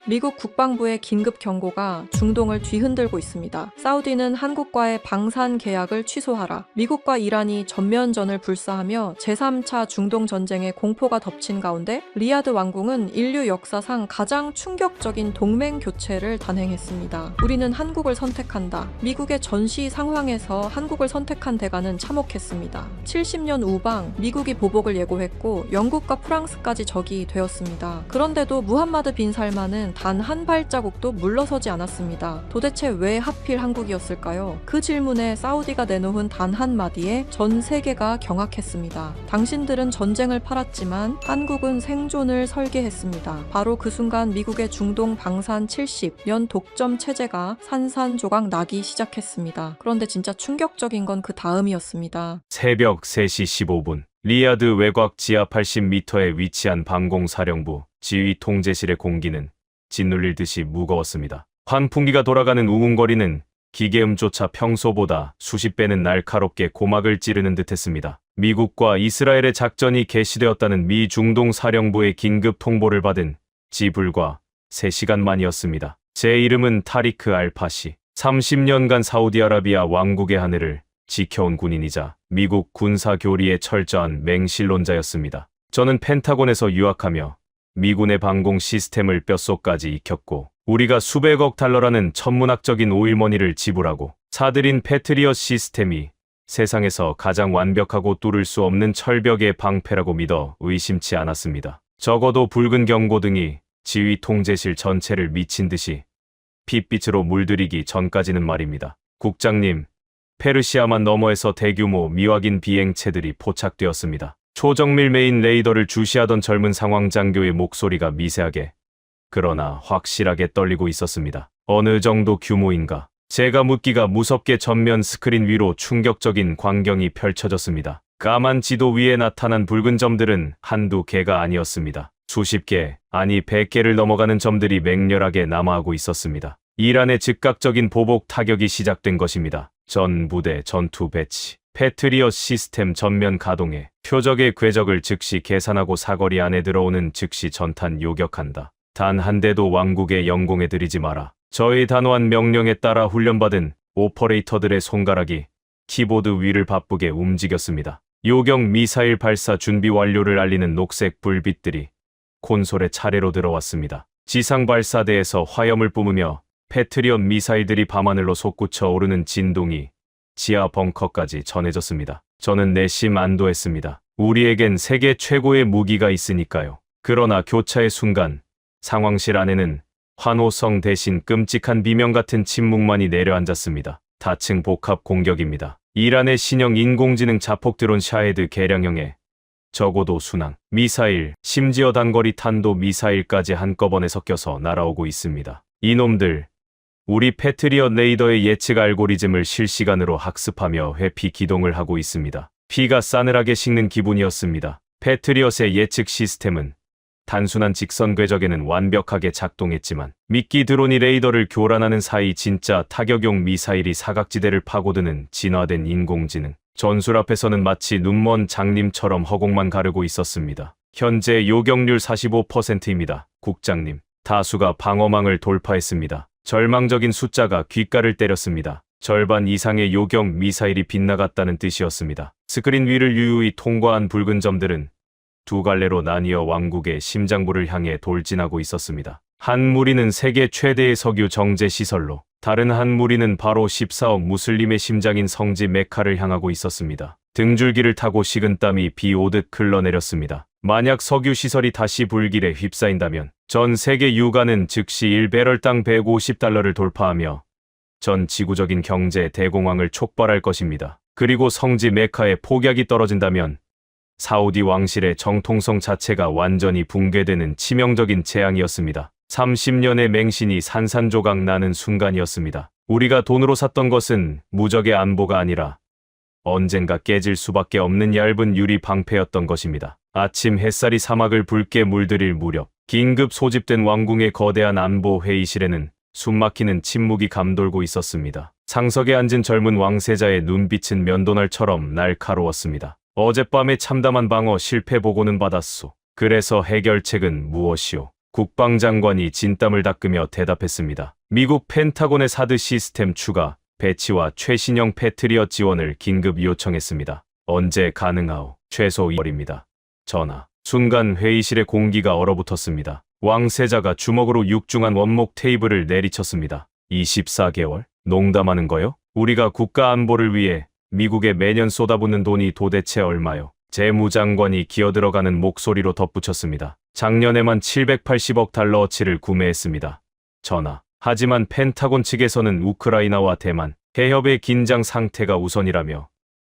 미국 국방부의 긴급 경고가 중동을 뒤흔들고 있습니다. 사우디는 한국과의 방산 계약을 취소하라. 미국과 이란이 전면전을 불사하며 제3차 중동 전쟁의 공포가 덮친 가운데 리야드 왕궁은 인류 역사상 가장 충격적인 동맹 교체를 단행했습니다. 우리는 한국을 선택한다. 미국의 전시 상황에서 한국을 선택한 대가는 참혹했습니다. 70년 우방 미국이 보복을 예고했고 영국과 프랑스까지 적이 되었습니다. 그런데도 무함마드 빈 살만은 단 한 발자국도 물러서지 않았습니다. 도대체 왜 하필 한국이었을까요? 그 질문에 사우디가 내놓은 단 한마디에 전 세계가 경악했습니다. 당신들은 전쟁을 팔았지만 한국은 생존을 설계했습니다. 바로 그 순간 미국의 중동 방산 70년 독점 체제가 산산조각 나기 시작했습니다. 그런데 진짜 충격적인 건 그 다음이었습니다. 새벽 3시 15분 리야드 외곽 지하 80m에 위치한 방공사령부 지휘 통제실의 공기는 짓눌릴 듯이 무거웠습니다. 환풍기가 돌아가는 우웅거리는 기계음조차 평소보다 수십 배는 날카롭게 고막을 찌르는 듯했습니다. 미국과 이스라엘의 작전이 개시되었다는 미 중동 사령부의 긴급 통보를 받은 지 불과 3시간 만이었습니다. 제 이름은 타리크 알파시. 30년간 사우디아라비아 왕국의 하늘을 지켜온 군인이자 미국 군사교리의 철저한 맹신론자였습니다. 저는 펜타곤에서 유학하며 미군의 방공 시스템을 뼛속까지 익혔고 우리가 수백억 달러라는 천문학적인 오일머니를 지불하고 사들인 패트리엇 시스템이 세상에서 가장 완벽하고 뚫을 수 없는 철벽의 방패라고 믿어 의심치 않았습니다. 적어도 붉은 경고등이 지휘 통제실 전체를 미친 듯이 핏빛으로 물들이기 전까지는 말입니다. 국장님, 페르시아만 너머에서 대규모 미확인 비행체들이 포착되었습니다. 초정밀 메인 레이더를 주시하던 젊은 상황장교의 목소리가 미세하게 그러나 확실하게 떨리고 있었습니다. 어느 정도 규모인가? 제가 묻기가 무섭게 전면 스크린 위로 충격적인 광경이 펼쳐졌습니다. 까만 지도 위에 나타난 붉은 점들은 한두 개가 아니었습니다. 수십 개, 아니 100개를 넘어가는 점들이 맹렬하게 남하하고 있었습니다. 이란의 즉각적인 보복 타격이 시작된 것입니다. 전 부대 전투 배치, 패트리엇 시스템 전면 가동해 표적의 궤적을 즉시 계산하고 사거리 안에 들어오는 즉시 전탄 요격한다. 단 한 대도 왕국의 영공에 들이지 마라. 저의 단호한 명령에 따라 훈련받은 오퍼레이터들의 손가락이 키보드 위를 바쁘게 움직였습니다. 요격 미사일 발사 준비 완료를 알리는 녹색 불빛들이 콘솔에 차례로 들어왔습니다. 지상 발사대에서 화염을 뿜으며 패트리엇 미사일들이 밤하늘로 솟구쳐 오르는 진동이 지하 벙커까지 전해졌습니다. 저는 내심 안도했습니다. 우리에겐 세계 최고의 무기가 있으니까요. 그러나 교차의 순간 상황실 안에는 환호성 대신 끔찍한 비명 같은 침묵만이 내려앉았습니다. 다층 복합 공격입니다. 이란의 신형 인공지능 자폭 드론 샤헤드 개량형에 적어도 순항, 미사일, 심지어 단거리 탄도 미사일까지 한꺼번에 섞여서 날아오고 있습니다. 이놈들, 우리 패트리엇 레이더의 예측 알고리즘을 실시간으로 학습하며 회피 기동을 하고 있습니다. 피가 싸늘하게 식는 기분이었습니다. 패트리엇의 예측 시스템은 단순한 직선 궤적에는 완벽하게 작동했지만 미끼 드론이 레이더를 교란하는 사이 진짜 타격용 미사일이 사각지대를 파고드는 진화된 인공지능. 전술 앞에서는 마치 눈먼 장님처럼 허공만 가르고 있었습니다. 현재 요격률 45%입니다. 국장님, 다수가 방어망을 돌파했습니다. 절망적인 숫자가 귓가를 때렸습니다. 절반 이상의 요격 미사일이 빗나갔다는 뜻이었습니다. 스크린 위를 유유히 통과한 붉은 점들은 두 갈래로 나뉘어 왕국의 심장부를 향해 돌진하고 있었습니다. 한 무리는 세계 최대의 석유 정제 시설로, 다른 한 무리는 바로 14억 무슬림의 심장인 성지 메카를 향하고 있었습니다. 등줄기를 타고 식은땀이 비 오듯 흘러내렸습니다. 만약 석유 시설이 다시 불길에 휩싸인다면 전 세계 유가는 즉시 1배럴당 150달러를 돌파하며 전 지구적인 경제 대공황을 촉발할 것입니다. 그리고 성지 메카에 폭약이 떨어진다면 사우디 왕실의 정통성 자체가 완전히 붕괴되는 치명적인 재앙이었습니다. 30년의 맹신이 산산조각 나는 순간이었습니다. 우리가 돈으로 샀던 것은 무적의 안보가 아니라 언젠가 깨질 수밖에 없는 얇은 유리 방패였던 것입니다. 아침 햇살이 사막을 붉게 물들일 무렵 긴급 소집된 왕궁의 거대한 안보 회의실에는 숨막히는 침묵이 감돌고 있었습니다. 상석에 앉은 젊은 왕세자의 눈빛은 면도날처럼 날카로웠습니다. 어젯밤에 참담한 방어 실패 보고는 받았소. 그래서 해결책은 무엇이오? 국방장관이 진땀을 닦으며 대답했습니다. 미국 펜타곤의 사드 시스템 추가, 배치와 최신형 패트리엇 지원을 긴급 요청했습니다. 언제 가능하오? 최소 2월입니다. 전하. 순간 회의실의 공기가 얼어붙었습니다. 왕세자가 주먹으로 육중한 원목 테이블을 내리쳤습니다. 24개월? 농담하는 거요? 우리가 국가 안보를 위해 미국에 매년 쏟아붓는 돈이 도대체 얼마요? 재무장관이 기어들어가는 목소리로 덧붙였습니다. 작년에만 780억 달러어치를 구매했습니다. 전하. 하지만 펜타곤 측에서는 우크라이나와 대만, 해협의 긴장 상태가 우선이라며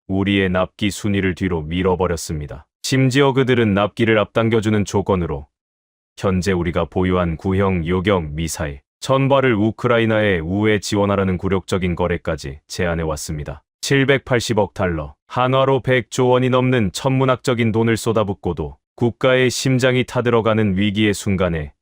우리의 납기 순위를 뒤로 밀어버렸습니다. 심지어 그들은 납기를 앞당겨주는 조건으로 현재 우리가 보유한 구형 요격 미사일 1000발을 우크라이나에 우회 지원하라는 굴욕적인 거래까지 제안해왔습니다. 780억 달러, 한화로 100조 원이 넘는 천문학적인 돈을 쏟아붓고도 국가의 심장이 타들어가는 위기의 순간에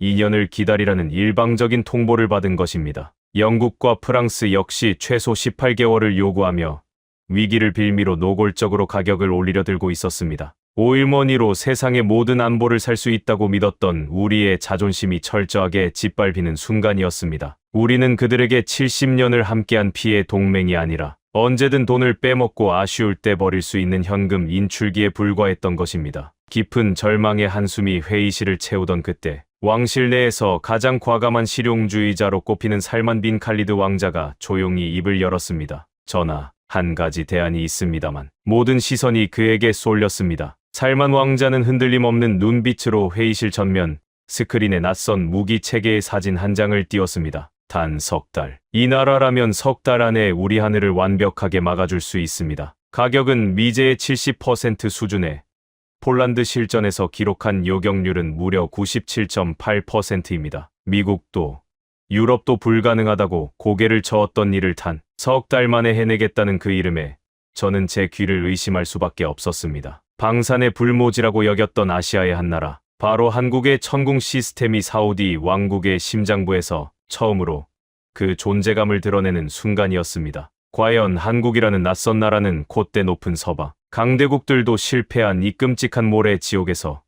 2년을 기다리라는 일방적인 통보를 받은 것입니다. 영국과 프랑스 역시 최소 18개월을 요구하며 위기를 빌미로 노골적으로 가격을 올리려 들고 있었습니다. 오일머니로 세상의 모든 안보를 살 수 있다고 믿었던 우리의 자존심이 철저하게 짓밟히는 순간이었습니다. 우리는 그들에게 70년을 함께한 피해 동맹이 아니라 언제든 돈을 빼먹고 아쉬울 때 버릴 수 있는 현금 인출기에 불과했던 것입니다. 깊은 절망의 한숨이 회의실을 채우던 그때 왕실 내에서 가장 과감한 실용주의자로 꼽히는 살만 빈 칼리드 왕자가 조용히 입을 열었습니다. 전하, 한 가지 대안이 있습니다만 모든 시선이 그에게 쏠렸습니다. 살만 왕자는 흔들림 없는 눈빛으로 회의실 전면 스크린에 낯선 무기 체계의 사진 한 장을 띄웠습니다. 단 석 달. 이 나라라면 석 달 안에 우리 하늘을 완벽하게 막아줄 수 있습니다. 가격은 미제의 70% 수준에 폴란드 실전에서 기록한 요격률은 무려 97.8%입니다. 미국도 유럽도 불가능하다고 고개를 저었던 일을 단 석 달 만에 해내겠다는 그 이름에 저는 제 귀를 의심할 수밖에 없었습니다. 방산의 불모지라고 여겼던 아시아의 한 나라, 바로 한국의 천궁 시스템이 사우디 왕국의 심장부에서 처음으로 그 존재감을 드러내는 순간이었습니다. 과연 한국이라는 낯선 나라는 콧대 높은 서방, 강대국들도 실패한 이 끔찍한 모래 지옥에서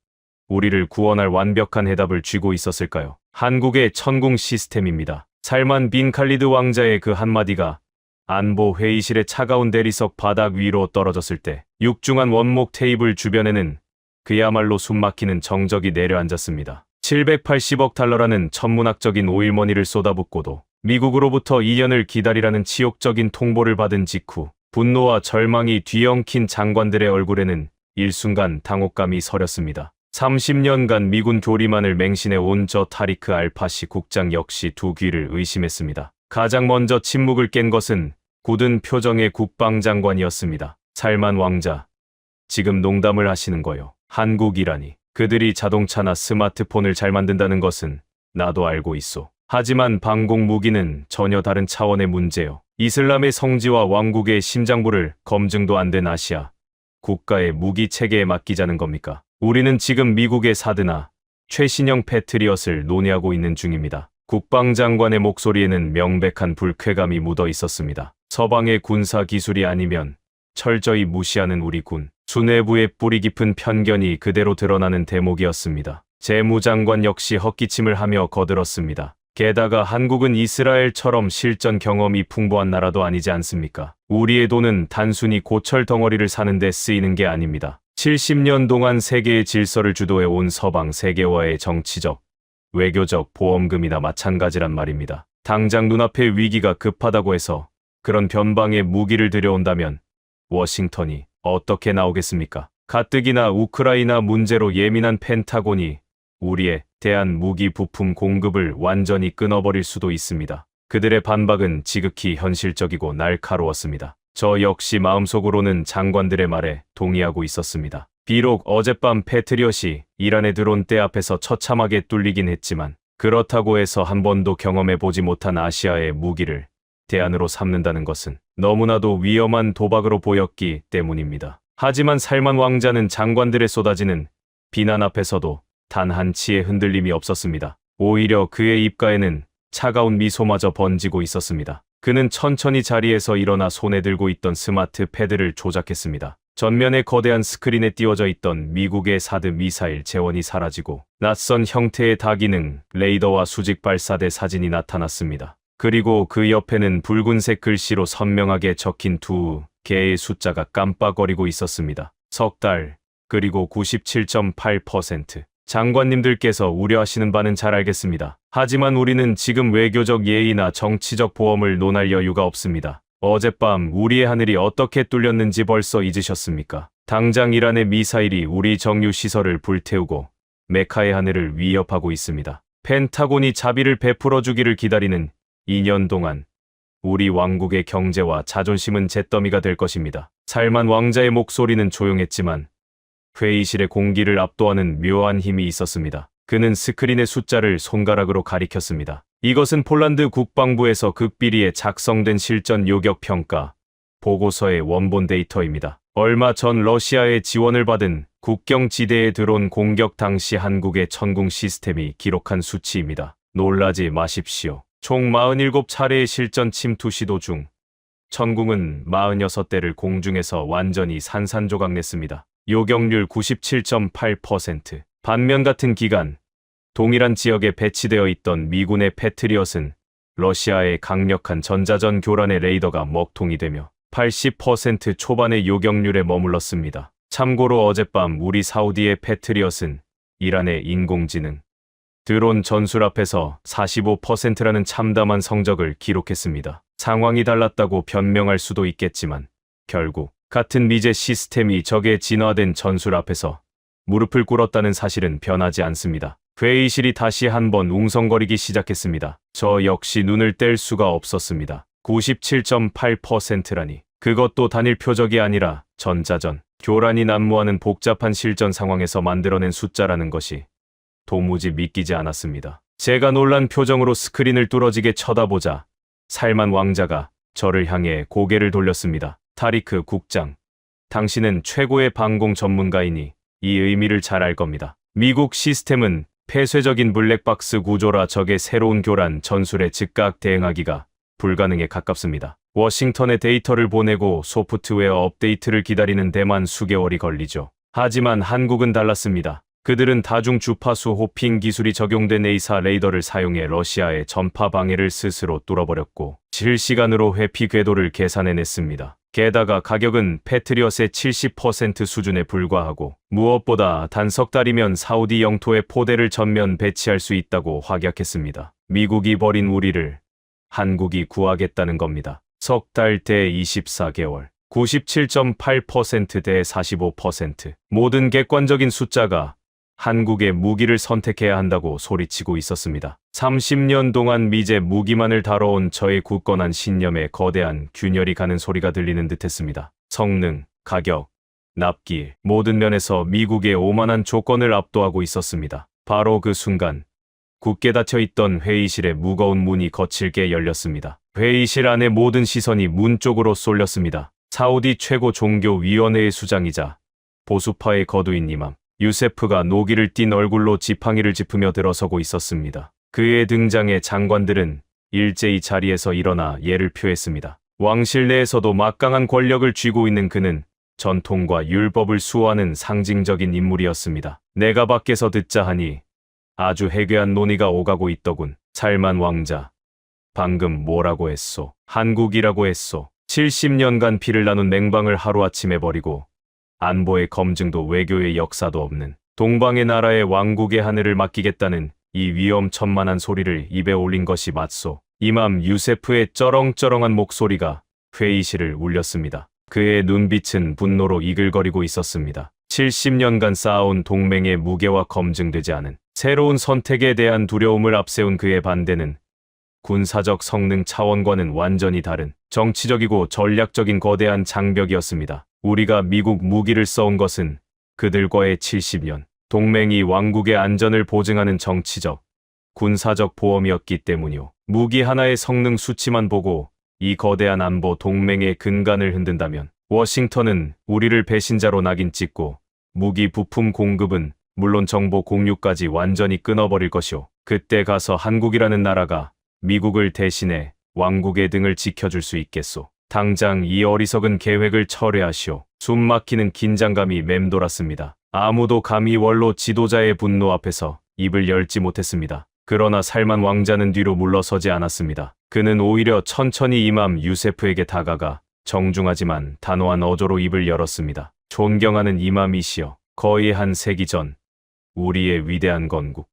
우리를 구원할 완벽한 해답을 쥐고 있었을까요? 한국의 천궁 시스템입니다. 살만 빈 칼리드 왕자의 그 한마디가 안보 회의실의 차가운 대리석 바닥 위로 떨어졌을 때 육중한 원목 테이블 주변에는 그야말로 숨막히는 정적이 내려앉았습니다. 780억 달러라는 천문학적인 오일머니를 쏟아붓고도 미국으로부터 2년을 기다리라는 치욕적인 통보를 받은 직후 분노와 절망이 뒤엉킨 장관들의 얼굴에는 일순간 당혹감이 서렸습니다. 30년간 미군 교리만을 맹신해 온 저 타리크 알파시 국장 역시 두 귀를 의심했습니다. 가장 먼저 침묵을 깬 것은 굳은 표정의 국방장관이었습니다. 살만 왕자, 지금 농담을 하시는 거요. 한국이라니. 그들이 자동차나 스마트폰을 잘 만든다는 것은 나도 알고 있소. 하지만 방공 무기는 전혀 다른 차원의 문제요. 이슬람의 성지와 왕국의 심장부를 검증도 안 된 아시아 국가의 무기 체계에 맡기자는 겁니까? 우리는 지금 미국의 사드나 최신형 패트리엇을 논의하고 있는 중입니다. 국방장관의 목소리에는 명백한 불쾌감이 묻어 있었습니다. 서방의 군사 기술이 아니면 철저히 무시하는 우리 군. 수뇌부의 뿌리 깊은 편견이 그대로 드러나는 대목이었습니다. 재무장관 역시 헛기침을 하며 거들었습니다. 게다가 한국은 이스라엘처럼 실전 경험이 풍부한 나라도 아니지 않습니까? 우리의 돈은 단순히 고철 덩어리를 사는 데 쓰이는 게 아닙니다. 70년 동안 세계의 질서를 주도해 온 서방 세계와의 정치적, 외교적 보험금이나 마찬가지란 말입니다. 당장 눈앞의 위기가 급하다고 해서 그런 변방에 무기를 들여온다면 워싱턴이 어떻게 나오겠습니까? 가뜩이나 우크라이나 문제로 예민한 펜타곤이 우리에 대한 무기 부품 공급을 완전히 끊어버릴 수도 있습니다. 그들의 반박은 지극히 현실적이고 날카로웠습니다. 저 역시 마음속으로는 장관들의 말에 동의하고 있었습니다. 비록 어젯밤 패트리엇이 이란에 들어온 때 앞에서 처참하게 뚫리긴 했지만 그렇다고 해서 한 번도 경험해보지 못한 아시아의 무기를 대안으로 삼는다는 것은 너무나도 위험한 도박으로 보였기 때문입니다. 하지만 살만 왕자는 장관들의 쏟아지는 비난 앞에서도 단 한치의 흔들림이 없었습니다. 오히려 그의 입가에는 차가운 미소마저 번지고 있었습니다. 그는 천천히 자리에서 일어나 손에 들고 있던 스마트 패드를 조작했습니다. 전면의 거대한 스크린에 띄워져 있던 미국의 사드 미사일 재원이 사라지고 낯선 형태의 다기능 레이더와 수직 발사대 사진이 나타났습니다. 그리고 그 옆에는 붉은색 글씨로 선명하게 적힌 두 개의 숫자가 깜빡거리고 있었습니다. 석 달, 그리고 97.8%. 장관님들께서 우려하시는 바는 잘 알겠습니다. 하지만 우리는 지금 외교적 예의나 정치적 보험을 논할 여유가 없습니다. 어젯밤 우리의 하늘이 어떻게 뚫렸는지 벌써 잊으셨습니까? 당장 이란의 미사일이 우리 정유 시설을 불태우고 메카의 하늘을 위협하고 있습니다. 펜타곤이 자비를 베풀어 주기를 기다리는 2년 동안 우리 왕국의 경제와 자존심은 잿더미가 될 것입니다. 살만 왕자의 목소리는 조용했지만 회의실의 공기를 압도하는 묘한 힘이 있었습니다. 그는 스크린의 숫자를 손가락으로 가리켰습니다. 이것은 폴란드 국방부에서 극비리에 작성된 실전 요격 평가 보고서의 원본 데이터입니다. 얼마 전 러시아의 지원을 받은 국경 지대에 들어온 공격 당시 한국의 천궁 시스템이 기록한 수치입니다. 놀라지 마십시오. 총 47차례의 실전 침투 시도 중 천궁은 46대를 공중에서 완전히 산산조각냈습니다. 요격률 97.8%. 반면 같은 기간 동일한 지역에 배치되어 있던 미군의 패트리엇은 러시아의 강력한 전자전 교란의 레이더가 먹통이 되며 80% 초반의 요격률에 머물렀습니다. 참고로 어젯밤 우리 사우디의 패트리엇은 이란의 인공지능 드론 전술 앞에서 45%라는 참담한 성적을 기록했습니다. 상황이 달랐다고 변명할 수도 있겠지만 결국 같은 미제 시스템이 적의 진화된 전술 앞에서 무릎을 꿇었다는 사실은 변하지 않습니다. 회의실이 다시 한번 웅성거리기 시작했습니다. 저 역시 눈을 뗄 수가 없었습니다. 97.8%라니. 그것도 단일 표적이 아니라 전자전, 교란이 난무하는 복잡한 실전 상황에서 만들어낸 숫자라는 것이 도무지 믿기지 않았습니다. 제가 놀란 표정으로 스크린을 뚫어지게 쳐다보자 살만 왕자가 저를 향해 고개를 돌렸습니다. 타리크 국장, 당신은 최고의 방공 전문가이니 이 의미를 잘 알 겁니다. 미국 시스템은 폐쇄적인 블랙박스 구조라 적의 새로운 교란 전술에 즉각 대응하기가 불가능에 가깝습니다. 워싱턴에 데이터를 보내고 소프트웨어 업데이트를 기다리는 데만 수개월이 걸리죠. 하지만 한국은 달랐습니다. 그들은 다중 주파수 호핑 기술이 적용된 A사 레이더를 사용해 러시아의 전파 방해를 스스로 뚫어버렸고 실시간으로 회피 궤도를 계산해냈습니다. 게다가 가격은 패트리엇의 70% 수준에 불과하고 무엇보다 단 석 달이면 사우디 영토에 포대를 전면 배치할 수 있다고 확약했습니다. 미국이 버린 우리를 한국이 구하겠다는 겁니다. 석 달 대 24개월, 97.8% 대 45%. 모든 객관적인 숫자가 한국의 무기를 선택해야 한다고 소리치고 있었습니다. 30년 동안 미제 무기만을 다뤄온 저의 굳건한 신념에 거대한 균열이 가는 소리가 들리는 듯했습니다. 성능, 가격, 납기, 모든 면에서 미국의 오만한 조건을 압도하고 있었습니다. 바로 그 순간 굳게 닫혀있던 회의실의 무거운 문이 거칠게 열렸습니다. 회의실 안의 모든 시선이 문 쪽으로 쏠렸습니다. 사우디 최고 종교위원회의 수장이자 보수파의 거두인 이맘 유세프가 노기를 띤 얼굴로 지팡이를 짚으며 들어서고 있었습니다. 그의 등장에 장관들은 일제히 자리에서 일어나 예를 표했습니다. 왕실 내에서도 막강한 권력을 쥐고 있는 그는 전통과 율법을 수호하는 상징적인 인물이었습니다. 내가 밖에서 듣자 하니 아주 해괴한 논의가 오가고 있더군. 살만 왕자, 방금 뭐라고 했소? 한국이라고 했소. 70년간 피를 나눈 맹방을 하루아침에 버리고 안보의 검증도 외교의 역사도 없는 동방의 나라의 왕국의 하늘을 맡기겠다는 이 위험천만한 소리를 입에 올린 것이 맞소. 이맘 유세프의 쩌렁쩌렁한 목소리가 회의실을 울렸습니다. 그의 눈빛은 분노로 이글거리고 있었습니다. 70년간 쌓아온 동맹의 무게와 검증되지 않은 새로운 선택에 대한 두려움을 앞세운 그의 반대는 군사적 성능 차원과는 완전히 다른 정치적이고 전략적인 거대한 장벽이었습니다. 우리가 미국 무기를 써온 것은 그들과의 70년 동맹이 왕국의 안전을 보증하는 정치적, 군사적 보험이었기 때문이오. 무기 하나의 성능 수치만 보고 이 거대한 안보 동맹의 근간을 흔든다면 워싱턴은 우리를 배신자로 낙인 찍고 무기 부품 공급은 물론 정보 공유까지 완전히 끊어버릴 것이오. 그때 가서 한국이라는 나라가 미국을 대신해 왕국의 등을 지켜줄 수 있겠소. 당장 이 어리석은 계획을 철회하시오. 숨막히는 긴장감이 맴돌았습니다. 아무도 감히 원로 지도자의 분노 앞에서 입을 열지 못했습니다. 그러나 살만 왕자는 뒤로 물러서지 않았습니다. 그는 오히려 천천히 이맘 유세프에게 다가가 정중하지만 단호한 어조로 입을 열었습니다. 존경하는 이맘이시여, 거의 한 세기 전 우리의 위대한 건국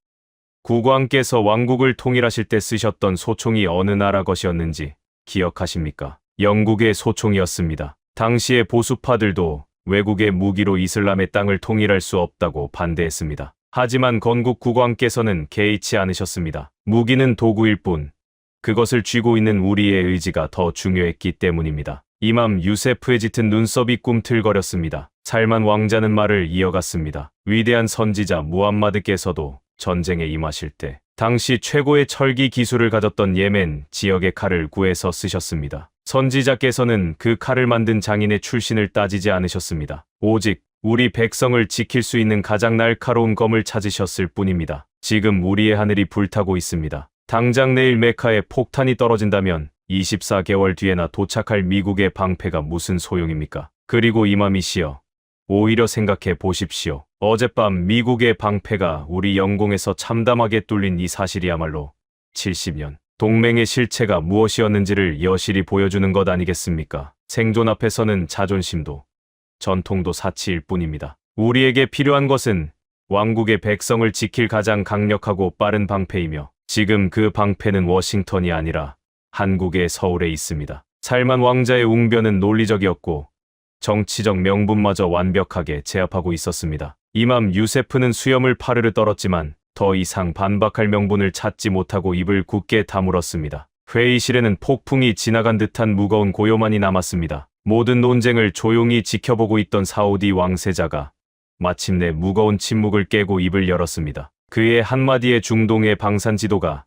국왕께서 왕국을 통일하실 때 쓰셨던 소총이 어느 나라 것이었는지 기억하십니까? 영국의 소총이었습니다. 당시의 보수파들도 외국의 무기로 이슬람의 땅을 통일할 수 없다고 반대했습니다. 하지만 건국 국왕께서는 개의치 않으셨습니다. 무기는 도구일 뿐 그것을 쥐고 있는 우리의 의지가 더 중요했기 때문입니다. 이맘 유세프의 짙은 눈썹이 꿈틀거렸습니다. 살만 왕자는 말을 이어갔습니다. 위대한 선지자 무함마드께서도 전쟁에 임하실 때 당시 최고의 철기 기술을 가졌던 예멘 지역의 칼을 구해서 쓰셨습니다. 선지자께서는 그 칼을 만든 장인의 출신을 따지지 않으셨습니다. 오직 우리 백성을 지킬 수 있는 가장 날카로운 검을 찾으셨을 뿐입니다. 지금 우리의 하늘이 불타고 있습니다. 당장 내일 메카에 폭탄이 떨어진다면 24개월 뒤에나 도착할 미국의 방패가 무슨 소용입니까? 그리고 이맘이시여, 오히려 생각해 보십시오. 어젯밤 미국의 방패가 우리 영공에서 참담하게 뚫린 이 사실이야말로 70년 동맹의 실체가 무엇이었는지를 여실히 보여주는 것 아니겠습니까? 생존 앞에서는 자존심도 전통도 사치일 뿐입니다. 우리에게 필요한 것은 왕국의 백성을 지킬 가장 강력하고 빠른 방패이며 지금 그 방패는 워싱턴이 아니라 한국의 서울에 있습니다. 살만 왕자의 웅변은 논리적이었고 정치적 명분마저 완벽하게 제압하고 있었습니다. 이맘 유세프는 수염을 파르르 떨었지만 더 이상 반박할 명분을 찾지 못하고 입을 굳게 다물었습니다. 회의실에는 폭풍이 지나간 듯한 무거운 고요만이 남았습니다. 모든 논쟁을 조용히 지켜보고 있던 사우디 왕세자가 마침내 무거운 침묵을 깨고 입을 열었습니다. 그의 한마디에 중동의 방산 지도가,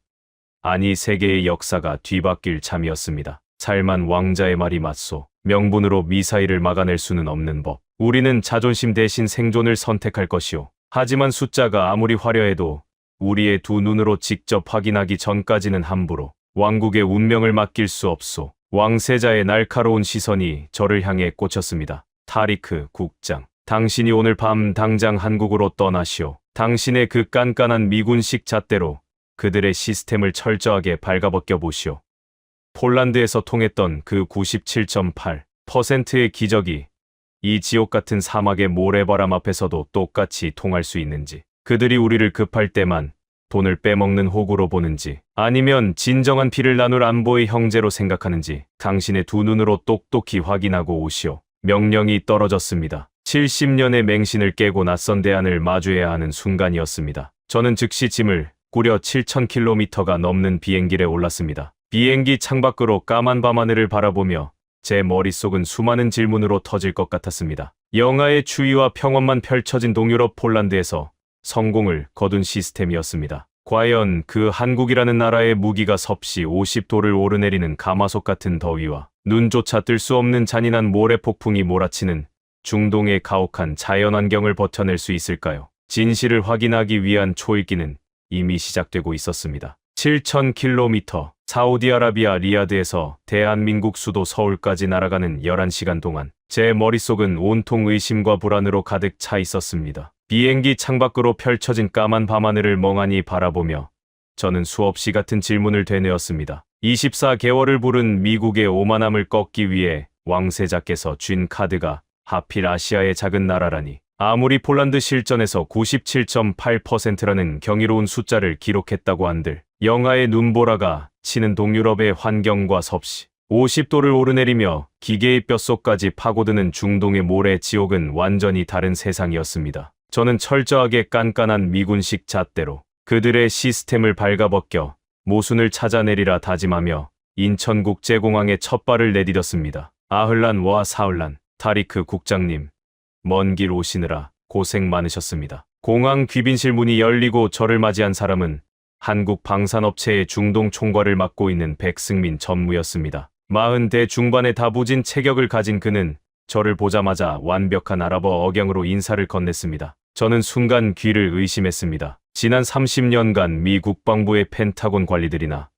아니 세계의 역사가 뒤바뀔 참이었습니다. 살만 왕자의 말이 맞소. 명분으로 미사일을 막아낼 수는 없는 법. 우리는 자존심 대신 생존을 선택할 것이오. 하지만 숫자가 아무리 화려해도 우리의 두 눈으로 직접 확인하기 전까지는 함부로 왕국의 운명을 맡길 수 없소. 왕세자의 날카로운 시선이 저를 향해 꽂혔습니다. 타리크 국장, 당신이 오늘 밤 당장 한국으로 떠나시오. 당신의 그 깐깐한 미군식 잣대로 그들의 시스템을 철저하게 발가벗겨 보시오. 폴란드에서 통했던 그 97.8%의 기적이 이 지옥 같은 사막의 모래바람 앞에서도 똑같이 통할 수 있는지, 그들이 우리를 급할 때만 돈을 빼먹는 호구로 보는지, 아니면 진정한 피를 나눌 안보의 형제로 생각하는지 당신의 두 눈으로 똑똑히 확인하고 오시오. 명령이 떨어졌습니다. 70년의 맹신을 깨고 낯선 대안을 마주해야 하는 순간이었습니다. 저는 즉시 짐을 꾸려 7,000km가 넘는 비행기에 올랐습니다. 비행기 창밖으로 까만 밤하늘을 바라보며 제 머릿속은 수많은 질문으로 터질 것 같았습니다. 영하의 추위와 평원만 펼쳐진 동유럽 폴란드에서 성공을 거둔 시스템이었습니다. 과연 그 한국이라는 나라의 무기가 섭씨 50도를 오르내리는 가마솥 같은 더위와 눈조차 뜰 수 없는 잔인한 모래폭풍이 몰아치는 중동의 가혹한 자연환경을 버텨낼 수 있을까요? 진실을 확인하기 위한 초읽기는 이미 시작되고 있었습니다. 7,000km, 사우디아라비아 리야드에서 대한민국 수도 서울까지 날아가는 11시간 동안 제 머릿속은 온통 의심과 불안으로 가득 차 있었습니다. 비행기 창밖으로 펼쳐진 까만 밤하늘을 멍하니 바라보며 저는 수없이 같은 질문을 되뇌었습니다. 24개월을 부른 미국의 오만함을 꺾기 위해 왕세자께서 쥔 카드가 하필 아시아의 작은 나라라니. 아무리 폴란드 실전에서 97.8%라는 경이로운 숫자를 기록했다고 한들 영하의 눈보라가 치는 동유럽의 환경과 섭씨 50도를 오르내리며 기계의 뼛속까지 파고드는 중동의 모래 지옥은 완전히 다른 세상이었습니다. 저는 철저하게 깐깐한 미군식 잣대로 그들의 시스템을 발가벗겨 모순을 찾아내리라 다짐하며 인천국제공항에 첫 발을 내디뎠습니다. 아흘란 와 사흘란, 타리크 국장님, 먼 길 오시느라 고생 많으셨습니다. 공항 귀빈실 문이 열리고 저를 맞이한 사람은 한국 방산업체의 중동 총괄을 맡고 있는 백승민 전무였습니다. 40대 중반의 다부진 체격을 가진 그는 저를 보자마자 완벽한 아랍어 억양으로 인사를 건넸습니다. 저는 순간 귀를 의심했습니다. 지난 30년간 미 국방부의 펜타곤 관리들이나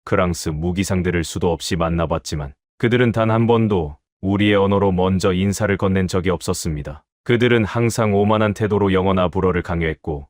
프랑스 무기상들을 수도 없이 만나봤지만 그들은 단 한 번도 우리의 언어로 먼저 인사를 건넨 적이 없었습니다. 그들은 항상 오만한 태도로 영어나 불어를 강요했고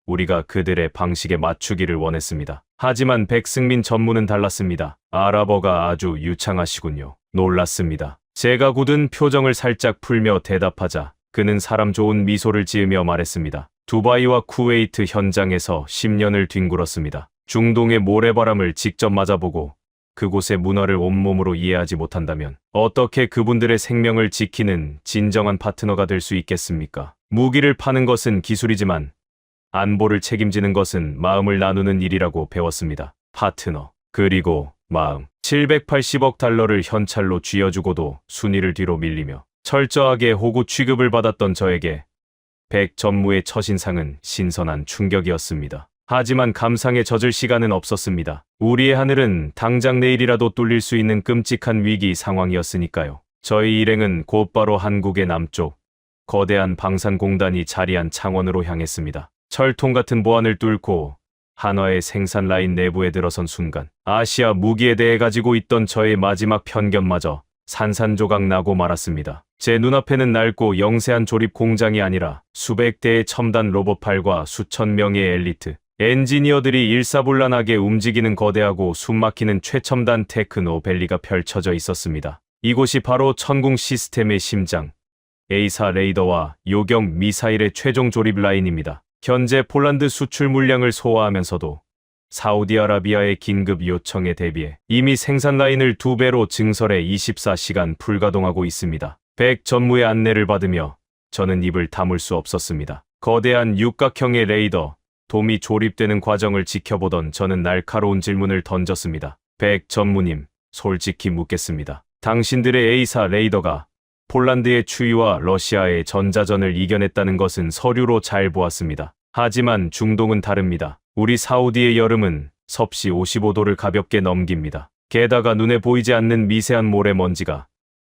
우리가 그들의 방식에 맞추기를 원했습니다. 하지만 백승민 전무는 달랐습니다. 아랍어가 아주 유창하시군요. 놀랐습니다. 제가 굳은 표정을 살짝 풀며 대답하자 그는 사람 좋은 미소를 지으며 말했습니다. 두바이와 쿠웨이트 현장에서 10년을 뒹굴었습니다. 중동의 모래바람을 직접 맞아보고 그곳의 문화를 온몸으로 이해하지 못한다면 어떻게 그분들의 생명을 지키는 진정한 파트너가 될 수 있겠습니까? 무기를 파는 것은 기술이지만 안보를 책임지는 것은 마음을 나누는 일이라고 배웠습니다. 파트너, 그리고 마음. 780억 달러를 현찰로 쥐어주고도 순위를 뒤로 밀리며 철저하게 호구 취급을 받았던 저에게 백 전무의 첫인상은 신선한 충격이었습니다. 하지만 감상에 젖을 시간은 없었습니다. 우리의 하늘은 당장 내일이라도 뚫릴 수 있는 끔찍한 위기 상황이었으니까요. 저희 일행은 곧바로 한국의 남쪽 거대한 방산공단이 자리한 창원으로 향했습니다. 철통 같은 보안을 뚫고 한화의 생산 라인 내부에 들어선 순간 아시아 무기에 대해 가지고 있던 저의 마지막 편견마저 산산조각 나고 말았습니다. 제 눈앞에는 낡고 영세한 조립 공장이 아니라 수백 대의 첨단 로봇팔과 수천 명의 엘리트 엔지니어들이 일사불란하게 움직이는 거대하고 숨막히는 최첨단 테크노밸리가 펼쳐져 있었습니다. 이곳이 바로 천궁 시스템의 심장, A사 레이더와 요격 미사일의 최종 조립 라인입니다. 현재 폴란드 수출 물량을 소화하면서도 사우디아라비아의 긴급 요청에 대비해 이미 생산 라인을 2배로 증설해 24시간 불가동하고 있습니다. 백 전무의 안내를 받으며 저는 입을 다물 수 없었습니다. 거대한 육각형의 레이더, 돔이 조립되는 과정을 지켜보던 저는 날카로운 질문을 던졌습니다. 백 전무님, 솔직히 묻겠습니다. 당신들의 A사 레이더가 폴란드의 추위와 러시아의 전자전을 이겨냈다는 것은 서류로 잘 보았습니다. 하지만 중동은 다릅니다. 우리 사우디의 여름은 섭씨 55도를 가볍게 넘깁니다. 게다가 눈에 보이지 않는 미세한 모래먼지가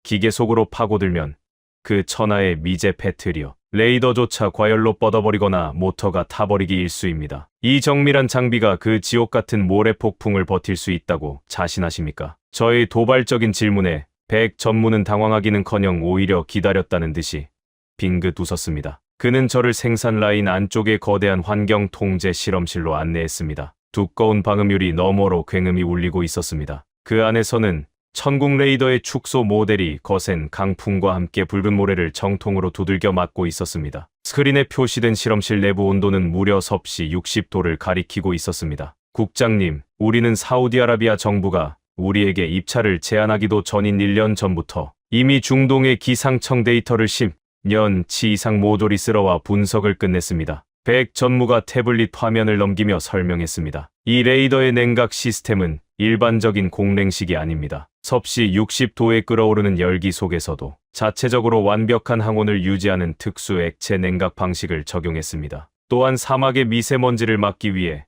기계 속으로 파고들면 그 천하의 미제 페트리어 레이더조차 과열로 뻗어버리거나 모터가 타버리기 일쑤입니다. 이 정밀한 장비가 그 지옥 같은 모래 폭풍을 버틸 수 있다고 자신하십니까? 저의 도발적인 질문에 백 전무는 당황하기는커녕 오히려 기다렸다는 듯이 빙긋 웃었습니다. 그는 저를 생산 라인 안쪽의 거대한 환경 통제 실험실로 안내했습니다. 두꺼운 방음유리 너머로 굉음이 울리고 있었습니다. 그 안에서는 천궁 레이더의 축소 모델이 거센 강풍과 함께 붉은 모래를 정통으로 두들겨 맞고 있었습니다. 스크린에 표시된 실험실 내부 온도는 무려 섭씨 60도를 가리키고 있었습니다. 국장님, 우리는 사우디아라비아 정부가 우리에게 입찰을 제안하기도 전인 1년 전부터 이미 중동의 기상청 데이터를 10년치 이상 모조리 쓸어와 분석을 끝냈습니다. 백 전무가 태블릿 화면을 넘기며 설명했습니다. 이 레이더의 냉각 시스템은 일반적인 공랭식이 아닙니다. 섭씨 60도에 끓어오르는 열기 속에서도 자체적으로 완벽한 항온을 유지하는 특수 액체 냉각 방식을 적용했습니다. 또한 사막의 미세먼지를 막기 위해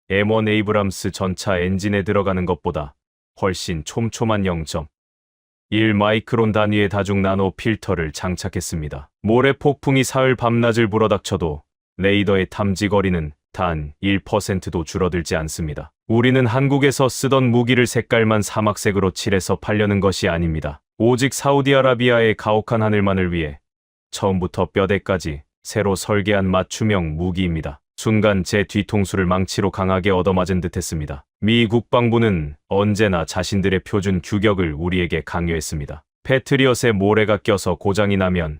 M1 에이브람스 전차 엔진에 들어가는 것보다 훨씬 촘촘한 0.1 마이크론 단위의 다중 나노 필터를 장착했습니다. 모래 폭풍이 사흘 밤낮을 불어닥쳐도 레이더의 탐지 거리는 단 1%도 줄어들지 않습니다. 우리는 한국에서 쓰던 무기를 색깔만 사막색으로 칠해서 팔려는 것이 아닙니다. 오직 사우디아라비아의 가혹한 하늘만을 위해 처음부터 뼈대까지 새로 설계한 맞춤형 무기입니다. 순간 제 뒤통수를 망치로 강하게 얻어맞은 듯했습니다. 미 국방부는 언제나 자신들의 표준 규격을 우리에게 강요했습니다. 패트리엇에 모래가 껴서 고장이 나면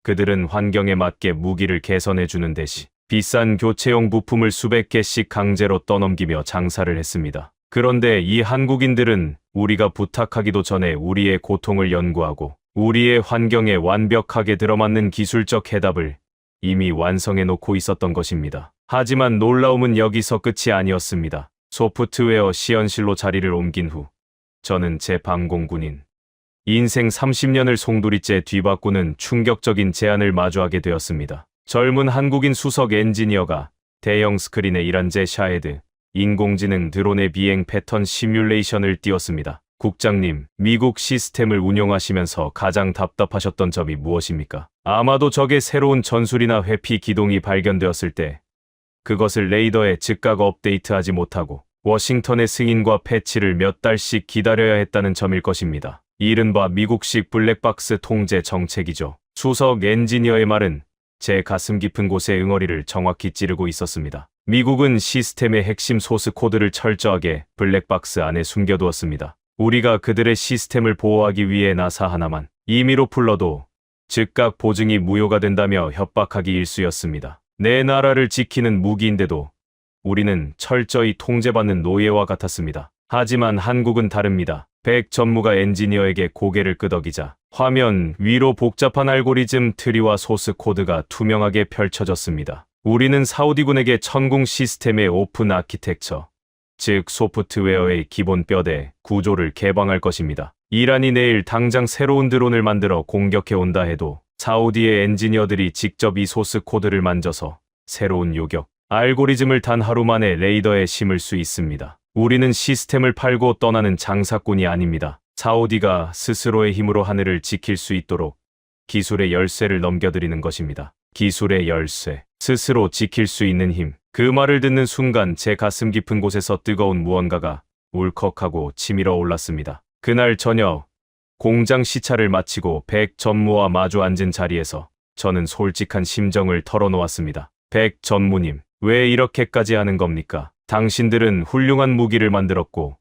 그들은 환경에 맞게 무기를 개선해주는 대신 비싼 교체용 부품을 수백 개씩 강제로 떠넘기며 장사를 했습니다. 그런데 이 한국인들은 우리가 부탁하기도 전에 우리의 고통을 연구하고 우리의 환경에 완벽하게 들어맞는 기술적 해답을 이미 완성해 놓고 있었던 것입니다. 하지만 놀라움은 여기서 끝이 아니었습니다. 소프트웨어 시연실로 자리를 옮긴 후 저는 제 방공군인 인생 30년을 송두리째 뒤바꾸는 충격적인 제안을 마주하게 되었습니다. 젊은 한국인 수석 엔지니어가 대형 스크린에 이란제 샤헤드 인공지능 드론의 비행 패턴 시뮬레이션을 띄웠습니다. 국장님, 미국 시스템을 운용하시면서 가장 답답하셨던 점이 무엇입니까? 아마도 적의 새로운 전술이나 회피 기동이 발견되었을 때 그것을 레이더에 즉각 업데이트하지 못하고 워싱턴의 승인과 패치를 몇 달씩 기다려야 했다는 점일 것입니다. 이른바 미국식 블랙박스 통제 정책이죠. 수석 엔지니어의 말은 제 가슴 깊은 곳에 응어리를 정확히 찌르고 있었습니다. 미국은 시스템의 핵심 소스 코드를 철저하게 블랙박스 안에 숨겨두었습니다. 우리가 그들의 시스템을 보호하기 위해 나사 하나만 임의로 풀러도 즉각 보증이 무효가 된다며 협박하기 일쑤였습니다. 내 나라를 지키는 무기인데도 우리는 철저히 통제받는 노예와 같았습니다. 하지만 한국은 다릅니다. 백 전무가 엔지니어에게 고개를 끄덕이자 화면 위로 복잡한 알고리즘 트리와 소스 코드가 투명하게 펼쳐졌습니다. 우리는 사우디군에게 천궁 시스템의 오픈 아키텍처, 즉 소프트웨어의 기본 뼈대 구조를 개방할 것입니다. 이란이 내일 당장 새로운 드론을 만들어 공격해 온다 해도 사우디의 엔지니어들이 직접 이 소스 코드를 만져서 새로운 요격, 알고리즘을 단 하루 만에 레이더에 심을 수 있습니다. 우리는 시스템을 팔고 떠나는 장사꾼이 아닙니다. 사우디가 스스로의 힘으로 하늘을 지킬 수 있도록 기술의 열쇠를 넘겨드리는 것입니다. 기술의 열쇠, 스스로 지킬 수 있는 힘. 그 말을 듣는 순간 제 가슴 깊은 곳에서 뜨거운 무언가가 울컥하고 치밀어 올랐습니다. 그날 저녁 공장 시차를 마치고 백 전무와 마주 앉은 자리에서 저는 솔직한 심정을 털어놓았습니다. 백 전무님, 왜 이렇게까지 하는 겁니까? 당신들은 훌륭한 무기를 만들었고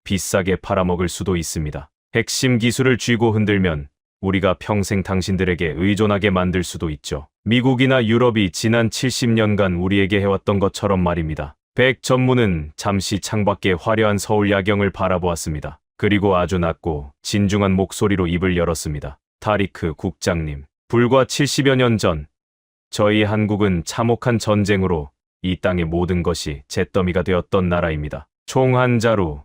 비싸게 팔아먹을 수도 있습니다. 핵심 기술을 쥐고 흔들면 우리가 평생 당신들에게 의존하게 만들 수도 있죠. 미국이나 유럽이 지난 70년간 우리에게 해왔던 것처럼 말입니다. 백 전무는 잠시 창밖의 화려한 서울 야경을 바라보았습니다. 그리고 아주 낮고 진중한 목소리로 입을 열었습니다. 타리크 국장님, 불과 70여 년 전 저희 한국은 참혹한 전쟁으로 이 땅의 모든 것이 잿더미가 되었던 나라입니다. 총 한 자루,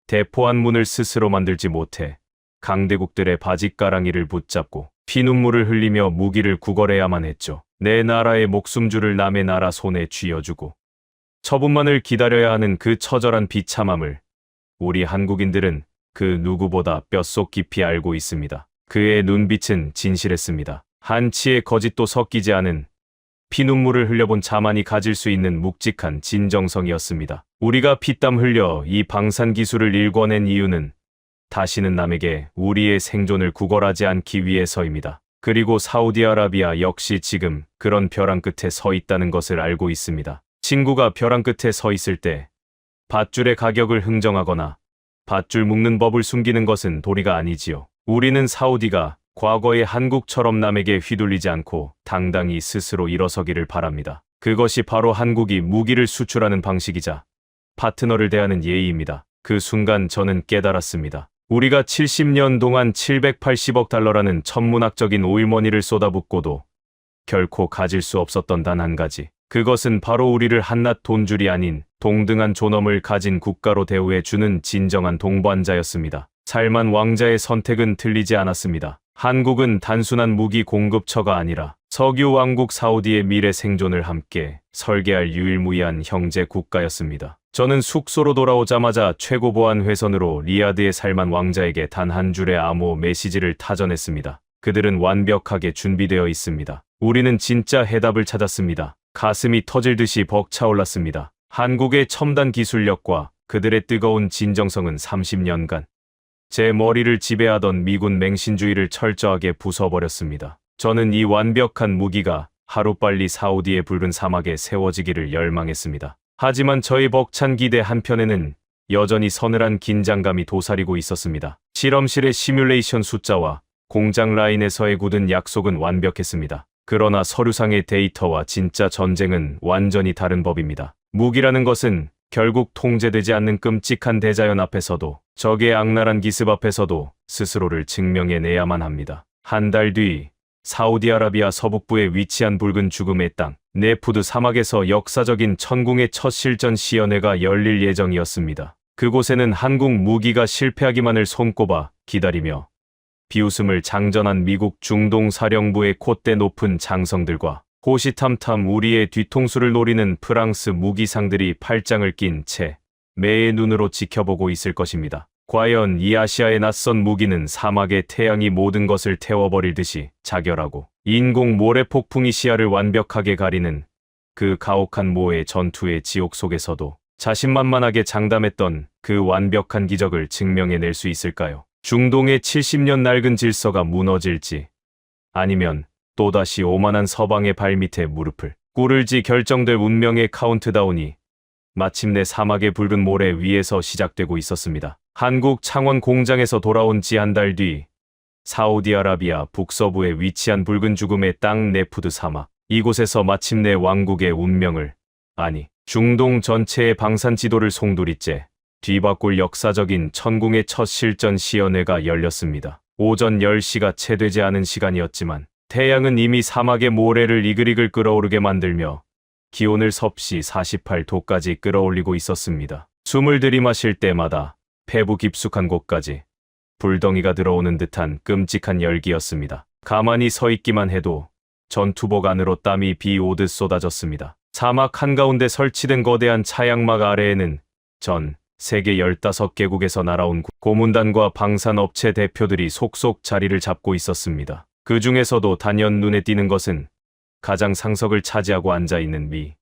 대포한 문을 스스로 만들지 못해 강대국들의 바짓가랑이를 붙잡고 피눈물을 흘리며 무기를 구걸해야만 했죠. 내 나라의 목숨줄을 남의 나라 손에 쥐어주고 처분만을 기다려야 하는 그 처절한 비참함을 우리 한국인들은 그 누구보다 뼛속 깊이 알고 있습니다. 그의 눈빛은 진실했습니다. 한치의 거짓도 섞이지 않은 피눈물을 흘려본 자만이 가질 수 있는 묵직한 진정성이었습니다. 우리가 피땀 흘려 이 방산 기술을 일궈낸 이유는 다시는 남에게 우리의 생존을 구걸하지 않기 위해서입니다. 그리고 사우디아라비아 역시 지금 그런 벼랑 끝에 서 있다는 것을 알고 있습니다. 친구가 벼랑 끝에 서 있을 때 밧줄의 가격을 흥정하거나 밧줄 묶는 법을 숨기는 것은 도리가 아니지요. 우리는 사우디가 과거의 한국처럼 남에게 휘둘리지 않고 당당히 스스로 일어서기를 바랍니다. 그것이 바로 한국이 무기를 수출하는 방식이자 파트너를 대하는 예의입니다. 그 순간 저는 깨달았습니다. 우리가 70년 동안 780억 달러라는 천문학적인 오일머니를 쏟아붓고도 결코 가질 수 없었던 단 한 가지. 그것은 바로 우리를 한낱 돈줄이 아닌 동등한 존엄을 가진 국가로 대우해 주는 진정한 동반자였습니다. 살만 왕자의 선택은 틀리지 않았습니다. 한국은 단순한 무기 공급처가 아니라 석유 왕국 사우디의 미래 생존을 함께 설계할 유일무이한 형제 국가였습니다. 저는 숙소로 돌아오자마자 최고 보안 회선으로 리야드의 살만 왕자에게 단 한 줄의 암호 메시지를 타전했습니다. 그들은 완벽하게 준비되어 있습니다. 우리는 진짜 해답을 찾았습니다. 가슴이 터질 듯이 벅차올랐습니다. 한국의 첨단 기술력과 그들의 뜨거운 진정성은 30년간 제 머리를 지배하던 미군 맹신주의를 철저하게 부숴버렸습니다. 저는 이 완벽한 무기가 하루빨리 사우디의 붉은 사막에 세워지기를 열망했습니다. 하지만 저의 벅찬 기대 한편에는 여전히 서늘한 긴장감이 도사리고 있었습니다. 실험실의 시뮬레이션 숫자와 공장 라인에서의 굳은 약속은 완벽했습니다. 그러나 서류상의 데이터와 진짜 전쟁은 완전히 다른 법입니다. 무기라는 것은 결국 통제되지 않는 끔찍한 대자연 앞에서도 적의 악랄한 기습 앞에서도 스스로를 증명해내야만 합니다. 한 달 뒤 사우디아라비아 서북부에 위치한 붉은 죽음의 땅 네푸드 사막에서 역사적인 천궁의 첫 실전 시연회가 열릴 예정이었습니다. 그곳에는 한국 무기가 실패하기만을 손꼽아 기다리며 비웃음을 장전한 미국 중동 사령부의 콧대 높은 장성들과 호시탐탐 우리의 뒤통수를 노리는 프랑스 무기상들이 팔짱을 낀 채 매의 눈으로 지켜보고 있을 것입니다. 과연 이 아시아의 낯선 무기는 사막의 태양이 모든 것을 태워버리듯이 자결하고 인공 모래 폭풍이 시야를 완벽하게 가리는 그 가혹한 모의 전투의 지옥 속에서도 자신만만하게 장담했던 그 완벽한 기적을 증명해낼 수 있을까요? 중동의 70년 낡은 질서가 무너질지 아니면 또다시 오만한 서방의 발밑에 무릎을 꿇을지 결정될 운명의 카운트다운이 마침내 사막의 붉은 모래 위에서 시작되고 있었습니다. 한국 창원 공장에서 돌아온 지 한 달 뒤 사우디아라비아 북서부에 위치한 붉은 죽음의 땅 네프드 사막. 이곳에서 마침내 왕국의 운명을, 아니 중동 전체의 방산 지도를 송두리째 뒤바꿀 역사적인 천궁의 첫 실전 시연회가 열렸습니다. 오전 10시가 채 되지 않은 시간이었지만 태양은 이미 사막의 모래를 이글이글 끓어오르게 만들며 기온을 섭씨 48도까지 끌어올리고 있었습니다. 숨을 들이마실 때마다 폐부 깊숙한 곳까지 불덩이가 들어오는 듯한 끔찍한 열기였습니다. 가만히 서 있기만 해도 전투복 안으로 땀이 비 오듯 쏟아졌습니다. 사막 한가운데 설치된 거대한 차양막 아래에는 전 세계 15개국에서 날아온 고문단과 방산업체 대표들이 속속 자리를 잡고 있었습니다. 그 중에서도 단연 눈에 띄는 것은 가장 상석을 차지하고 앉아있는 미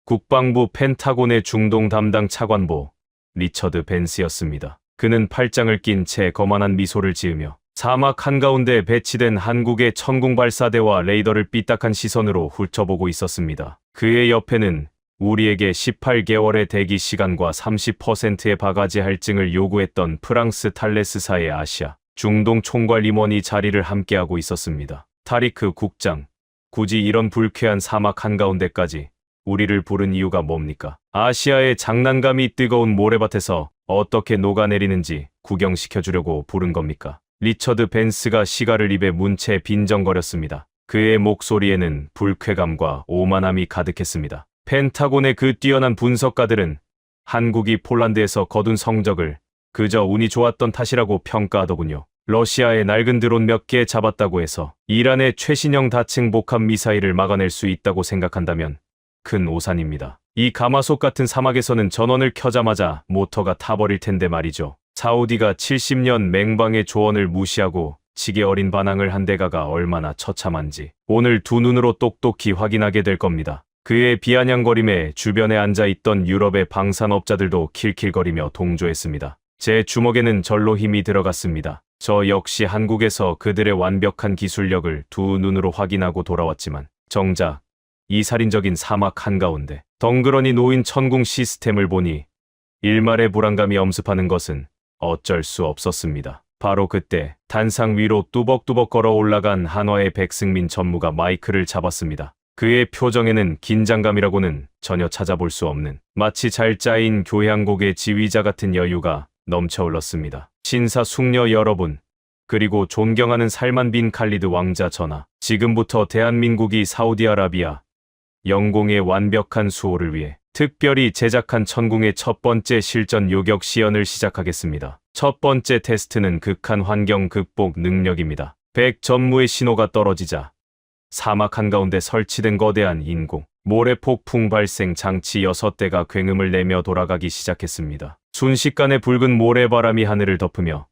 국방부 펜타곤의 중동 담당 차관보 리처드 벤스였습니다. 그는 팔짱을 낀 채 거만한 미소를 지으며 사막 한가운데 배치된 한국의 천궁 발사대와 레이더를 삐딱한 시선으로 훑어보고 있었습니다. 그의 옆에는 우리에게 18개월의 대기 시간과 30%의 바가지 할증을 요구했던 프랑스 탈레스사의 아시아 중동 총괄 임원이 자리를 함께하고 있었습니다. 타리크 국장, 굳이 이런 불쾌한 사막 한가운데까지 우리를 부른 이유가 뭡니까? 아시아의 장난감이 뜨거운 모래밭에서 어떻게 녹아내리는지 구경시켜주려고 부른 겁니까? 리처드 벤스가 시가를 입에 문 채 빈정거렸습니다. 그의 목소리에는 불쾌감과 오만함이 가득했습니다. 펜타곤의 그 뛰어난 분석가들은 한국이 폴란드에서 거둔 성적을 그저 운이 좋았던 탓이라고 평가하더군요. 러시아의 낡은 드론 몇 개 잡았다고 해서 이란의 최신형 다층 복합 미사일을 막아낼 수 있다고 생각한다면 큰 오산입니다. 이 가마솥 같은 사막에서는 전원을 켜자마자 모터가 타버릴 텐데 말이죠. 사우디가 70년 맹방의 조언을 무시하고 지게 어린 반항을 한 대가가 얼마나 처참한지 오늘 두 눈으로 똑똑히 확인하게 될 겁니다. 그의 비아냥거림에 주변에 앉아있던 유럽의 방산업자들도 킬킬거리며 동조했습니다. 제 주먹에는 절로 힘이 들어갔습니다. 저 역시 한국에서 그들의 완벽한 기술력을 두 눈으로 확인하고 돌아왔지만 정작 이 살인적인 사막 한가운데 덩그러니 놓인 천궁 시스템을 보니 일말의 불안감이 엄습하는 것은 어쩔 수 없었습니다. 바로 그때 단상 위로 뚜벅뚜벅 걸어 올라간 한화의 백승민 전무가 마이크를 잡았습니다. 그의 표정에는 긴장감이라고는 전혀 찾아볼 수 없는 마치 잘 짜인 교향곡의 지휘자 같은 여유가 넘쳐 흘렀습니다. 신사 숙녀 여러분, 그리고 존경하는 살만 빈 칼리드 왕자 전하, 지금부터 대한민국이 사우디아라비아 영공의 완벽한 수호를 위해 특별히 제작한 천궁의 첫 번째 실전 요격 시연을 시작하겠습니다. 첫 번째 테스트는 극한 환경 극복 능력입니다. 백 전무의 신호가 떨어지자 사막 한가운데 설치된 거대한 인공 모래 폭풍 발생 장치 6대가 굉음을 내며 돌아가기 시작했습니다. 순식간에 붉은 모래바람이 하늘을 덮으며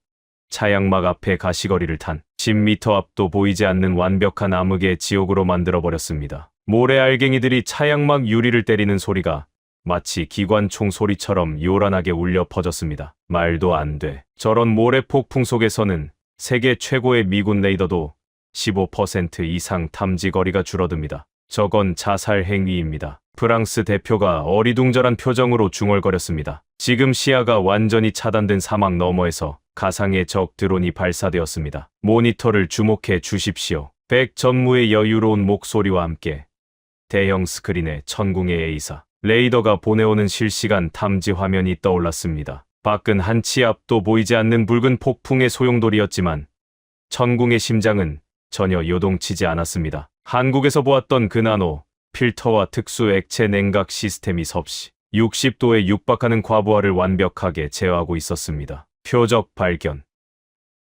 차양막 앞에 가시거리를 탄 10m 앞도 보이지 않는 완벽한 암흑의 지옥으로 만들어버렸습니다. 모래 알갱이들이 차양막 유리를 때리는 소리가 마치 기관총 소리처럼 요란하게 울려 퍼졌습니다. 말도 안 돼. 저런 모래 폭풍 속에서는 세계 최고의 미군 레이더도 15% 이상 탐지 거리가 줄어듭니다. 저건 자살 행위입니다. 프랑스 대표가 어리둥절한 표정으로 중얼거렸습니다. 지금 시야가 완전히 차단된 사막 너머에서 가상의 적 드론이 발사되었습니다. 모니터를 주목해 주십시오. 백 전무의 여유로운 목소리와 함께 대형 스크린에 천궁의 A사 레이더가 보내오는 실시간 탐지 화면이 떠올랐습니다. 밖은 한 치 앞도 보이지 않는 붉은 폭풍의 소용돌이였지만 천궁의 심장은 전혀 요동치지 않았습니다. 한국에서 보았던 그 나노 필터와 특수 액체 냉각 시스템이 섭씨 60도에 육박하는 과부하를 완벽하게 제어하고 있었습니다. 표적 발견.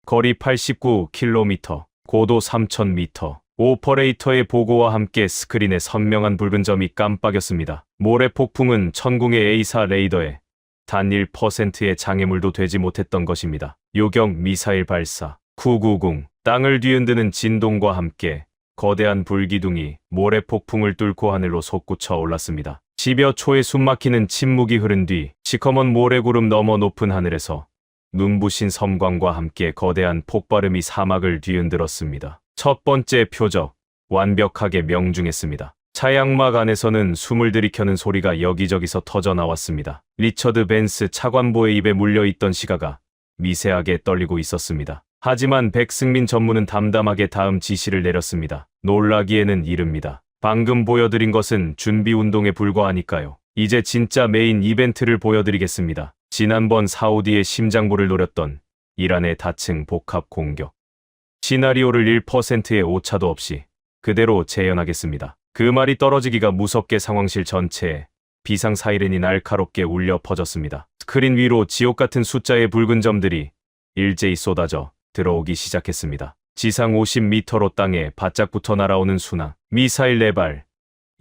거리 89km, 고도 3000m. 오퍼레이터의 보고와 함께 스크린에 선명한 붉은 점이 깜빡였습니다. 모래 폭풍은 천궁의 A사 레이더에 단 1%의 장애물도 되지 못했던 것입니다. 요격 미사일 발사. 990. 땅을 뒤흔드는 진동과 함께 거대한 불기둥이 모래 폭풍을 뚫고 하늘로 솟구쳐 올랐습니다. 10여 초의 숨막히는 침묵이 흐른 뒤 시커먼 모래구름 너머 높은 하늘에서 눈부신 섬광과 함께 거대한 폭발음이 사막을 뒤흔들었습니다. 첫 번째 표적, 완벽하게 명중했습니다. 차양막 안에서는 숨을 들이켜는 소리가 여기저기서 터져 나왔습니다. 리처드 벤스 차관보의 입에 물려있던 시가가 미세하게 떨리고 있었습니다. 하지만 백승민 전무는 담담하게 다음 지시를 내렸습니다. 놀라기에는 이릅니다. 방금 보여드린 것은 준비 운동에 불과하니까요. 이제 진짜 메인 이벤트를 보여드리겠습니다. 지난번 사우디의 심장부를 노렸던 이란의 다층 복합 공격. 시나리오를 1%의 오차도 없이 그대로 재현하겠습니다. 그 말이 떨어지기가 무섭게 상황실 전체에 비상 사이렌이 날카롭게 울려 퍼졌습니다. 스크린 위로 지옥 같은 숫자의 붉은 점들이 일제히 쏟아져 들어오기 시작했습니다. 지상 50m로 땅에 바짝붙어 날아오는 순항, 미사일 4발,